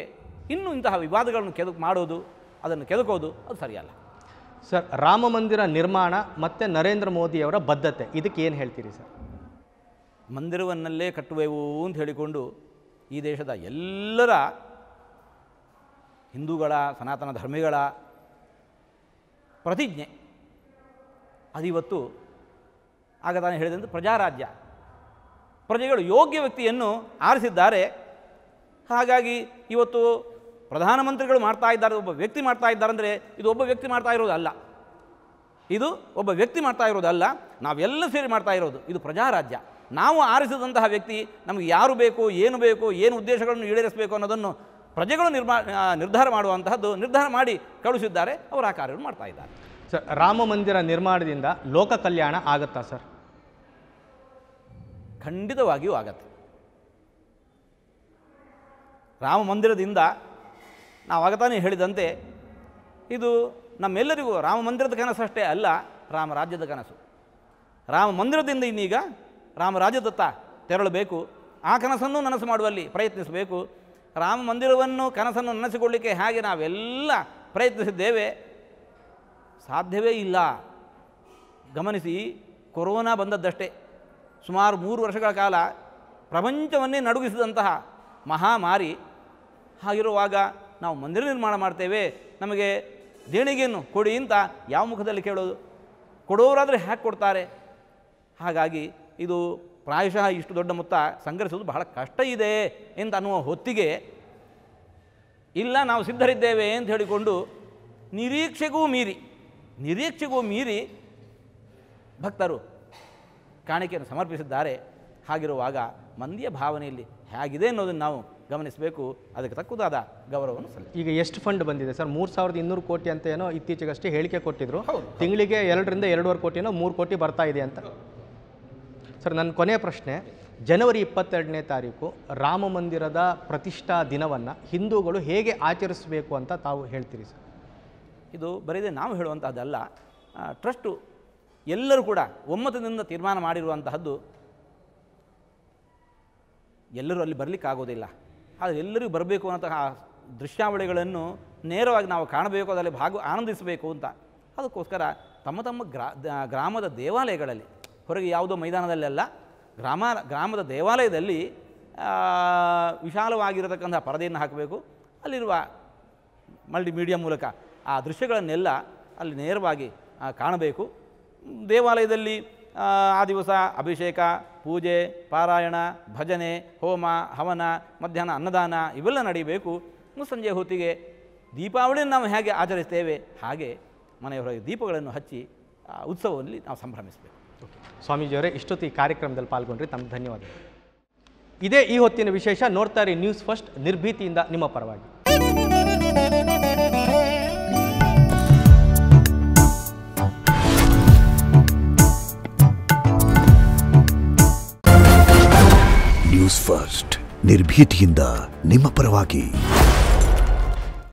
ಇನ್ನೂ ಇಂತಹ ವಿವಾದಗಳನ್ನು ಅದನ್ನು ಕೆದಕೋದು ಅದು ಸರಿಯಲ್ಲ. ಸರ್, ರಾಮ ಮಂದಿರ ನಿರ್ಮಾಣ ಮತ್ತು ನರೇಂದ್ರ ಮೋದಿಯವರ ಬದ್ಧತೆ, ಇದಕ್ಕೆ ಏನು ಹೇಳ್ತೀರಿ ಸರ್? ಮಂದಿರವನ್ನಲ್ಲೇ ಕಟ್ಟುವೆವು ಅಂತ ಹೇಳಿಕೊಂಡು ಈ ದೇಶದ ಎಲ್ಲರ ಹಿಂದೂಗಳ ಸನಾತನ ಧರ್ಮಿಗಳ ಪ್ರತಿಜ್ಞೆ. ಅದಿವತ್ತು ಆಗ ತಾನು ಹೇಳಿದಂತೆ ಪ್ರಜಾರಾಜ್ಯ, ಪ್ರಜೆಗಳು ಯೋಗ್ಯ ವ್ಯಕ್ತಿಯನ್ನು ಆರಿಸಿದ್ದಾರೆ. ಹಾಗಾಗಿ ಇವತ್ತು ಪ್ರಧಾನಮಂತ್ರಿಗಳು ಮಾಡ್ತಾ ಇದ್ದಾರೆ, ಒಬ್ಬ ವ್ಯಕ್ತಿ ಮಾಡ್ತಾ ಇದ್ದಾರೆ ಅಂದರೆ ಇದು ಒಬ್ಬ ವ್ಯಕ್ತಿ ಮಾಡ್ತಾ ಇರೋದಲ್ಲ, ಇದು ಒಬ್ಬ ವ್ಯಕ್ತಿ ಮಾಡ್ತಾ ಇರೋದಲ್ಲ, ನಾವೆಲ್ಲ ಸೇರಿ ಮಾಡ್ತಾ ಇರೋದು. ಇದು ಪ್ರಜಾರಾಜ್ಯ. ನಾವು ಆರಿಸಿದಂತಹ ವ್ಯಕ್ತಿ ನಮಗೆ ಯಾರು ಬೇಕು, ಏನು ಉದ್ದೇಶಗಳನ್ನು ಈಡೇರಿಸಬೇಕು ಅನ್ನೋದನ್ನು ಪ್ರಜೆಗಳು ನಿರ್ಧಾರ ಮಾಡುವಂತಹದ್ದು, ನಿರ್ಧಾರ ಮಾಡಿ ಕಳುಹಿಸಿದ್ದಾರೆ. ಅವರು ಆ ಕಾರ್ಯವನ್ನು ಮಾಡ್ತಾ ಇದ್ದಾರೆ. ಸರ್, ರಾಮ ಮಂದಿರ ನಿರ್ಮಾಣದಿಂದ ಲೋಕ ಕಲ್ಯಾಣ ಆಗುತ್ತಾ ಸರ್? ಖಂಡಿತವಾಗಿಯೂ ಆಗತ್ತೆ. ರಾಮ ಮಂದಿರದಿಂದ ನಾವು ಆಗತಾನೆ ಹೇಳಿದಂತೆ ಇದು ನಮ್ಮೆಲ್ಲರಿಗೂ ರಾಮ ಮಂದಿರದ ಕನಸಷ್ಟೇ ಅಲ್ಲ, ರಾಮ ರಾಜ್ಯದ ಕನಸು. ರಾಮ ಮಂದಿರದಿಂದ ಇನ್ನೀಗ ರಾಮರಾಜ್ಯದತ್ತ ತೆರಳಬೇಕು. ಆ ಕನಸನ್ನು ನನಸು ಮಾಡುವಲ್ಲಿ ಪ್ರಯತ್ನಿಸಬೇಕು. ರಾಮ ಮಂದಿರವನ್ನು ಕನಸನ್ನು ನನಸಿಕೊಳ್ಳಲಿಕ್ಕೆ ಹೇಗೆ ನಾವೆಲ್ಲ ಪ್ರಯತ್ನಿಸಿದ್ದೇವೆ, ಸಾಧ್ಯವೇ ಇಲ್ಲ. ಗಮನಿಸಿ, ಕೊರೋನಾ ಬಂದದ್ದಷ್ಟೇ ಸುಮಾರು 3 ವರ್ಷಗಳ ಕಾಲ ಪ್ರಪಂಚವನ್ನೇ ನಡುಗಿಸಿದಂತಹ ಮಹಾಮಾರಿ. ಹಾಗಿರುವಾಗ ನಾವು ಮಂದಿರ ನಿರ್ಮಾಣ ಮಾಡ್ತೇವೆ, ನಮಗೆ ದೇಣಿಗೆಯನ್ನು ಕೊಡಿ ಅಂತ ಯಾವ ಮುಖದಲ್ಲಿ ಕೇಳೋದು? ಕೊಡೋರಾದರೆ ಹ್ಯಾಕೆ ಕೊಡ್ತಾರೆ? ಹಾಗಾಗಿ ಇದು ಪ್ರಾಯಶಃ ಇಷ್ಟು ದೊಡ್ಡ ಮೊತ್ತ ಸಂಗ್ರಹಿಸುವುದು ಬಹಳ ಕಷ್ಟ ಇದೆ ಅಂತ ಅನ್ನುವ ಹೊತ್ತಿಗೆ ಇಲ್ಲ, ನಾವು ಸಿದ್ಧರಿದ್ದೇವೆ ಅಂತ ಹೇಳಿಕೊಂಡು ನಿರೀಕ್ಷೆಗೂ ಮೀರಿ ಭಕ್ತರು ಕಾಣಿಕೆಯನ್ನು ಸಮರ್ಪಿಸಿದ್ದಾರೆ. ಹಾಗಿರುವಾಗ ಮಂದಿಯ ಭಾವನೆಯಲ್ಲಿ ಹೇಗಿದೆ ಅನ್ನೋದನ್ನು ನಾವು ಗಮನಿಸಬೇಕು. ಅದಕ್ಕೆ ತಕ್ಕುದಾದ ಗೌರವವನ್ನು ಸಲ್ಲಿಸಿ. ಈಗ ಎಷ್ಟು ಫಂಡ್ ಬಂದಿದೆ ಸರ್? 3200 ಕೋಟಿ ಅಂತ ಏನೋ ಇತ್ತೀಚೆಗಷ್ಟೇ ಹೇಳಿಕೆ ಕೊಟ್ಟಿದ್ರು. ತಿಂಗಳಿಗೆ 2 ರಿಂದ 2.5 ಕೋಟಿನೋ 3 ಕೋಟಿ ಬರ್ತಾ ಇದೆ ಅಂತ. ಸರ್, ನನ್ನ ಕೊನೆಯ ಪ್ರಶ್ನೆ, ಜನವರಿ 22ನೇ ತಾರೀಕು ರಾಮ ಮಂದಿರದ ಪ್ರತಿಷ್ಠಾ ದಿನವನ್ನು ಹಿಂದೂಗಳು ಹೇಗೆ ಆಚರಿಸಬೇಕು ಅಂತ ತಾವು ಹೇಳ್ತೀರಿ ಸರ್? ಇದು ಬರೀದೇ ನಾವು ಹೇಳುವಂತಹದ್ದಲ್ಲ, ಟ್ರಸ್ಟು ಎಲ್ಲರೂ ಕೂಡ ಒಮ್ಮತದಿಂದ ತೀರ್ಮಾನ ಮಾಡಿರುವಂತಹದ್ದು. ಎಲ್ಲರೂ ಅಲ್ಲಿ ಬರಲಿಕ್ಕಾಗೋದಿಲ್ಲ, ಆದರೆ ಎಲ್ಲರಿಗೂ ಬರಬೇಕು ಅನ್ನೋಂತಹ ದೃಶ್ಯಾವಳಿಗಳನ್ನು ನೇರವಾಗಿ ನಾವು ಕಾಣಬೇಕು, ಅದರಲ್ಲಿ ಆನಂದಿಸಬೇಕು ಅಂತ. ಅದಕ್ಕೋಸ್ಕರ ತಮ್ಮ ಗ್ರಾಮದ ದೇವಾಲಯಗಳಲ್ಲಿ, ಹೊರಗೆ ಯಾವುದೋ ಮೈದಾನದಲ್ಲೆಲ್ಲ, ಗ್ರಾಮದ ದೇವಾಲಯದಲ್ಲಿ ವಿಶಾಲವಾಗಿರತಕ್ಕಂಥ ಪರದೆಯನ್ನು ಹಾಕಬೇಕು. ಅಲ್ಲಿರುವ ಮಲ್ಟಿಮೀಡಿಯಾ ಮೂಲಕ ಆ ದೃಶ್ಯಗಳನ್ನೆಲ್ಲ ಅಲ್ಲಿ ನೇರವಾಗಿ ಕಾಣಬೇಕು. ದೇವಾಲಯದಲ್ಲಿ ಆ ದಿವಸ ಅಭಿಷೇಕ, ಪೂಜೆ, ಪಾರಾಯಣ, ಭಜನೆ, ಹೋಮ, ಹವನ, ಮಧ್ಯಾಹ್ನ ಅನ್ನದಾನ ಇವೆಲ್ಲ ನಡೀಬೇಕು. ಸಂಜೆ ಹೊತ್ತಿಗೆ ದೀಪಾವಳಿಯನ್ನು ನಾವು ಹೇಗೆ ಆಚರಿಸ್ತೇವೆ ಹಾಗೆ ಮನೆಯವರಿಗೆ ದೀಪಗಳನ್ನು ಹಚ್ಚಿ ಉತ್ಸವದಲ್ಲಿ ನಾವು ಸಂಭ್ರಮಿಸಬೇಕು. ಸ್ವಾಮೀಜಿಯವರೇ, ಇಷ್ಟೊತ್ತು ಈ ಕಾರ್ಯಕ್ರಮದಲ್ಲಿ ಪಾಲ್ಗೊಂಡ್ರಿ, ತಮಗೆ ಧನ್ಯವಾದಗಳು. ಇದೇ ಈ ಹೊತ್ತಿನ ವಿಶೇಷ. ನೋಡ್ತಾ ಇರಿ ನ್ಯೂಸ್ ಫಸ್ಟ್, ನಿರ್ಭೀತಿಯಿಂದ ನಿಮ್ಮ ಪರವಾಗಿ. ನ್ಯೂಸ್ ಫಸ್ಟ್, ನಿರ್ಭೀತಿಯಿಂದ ನಿಮ್ಮ ಪರವಾಗಿ.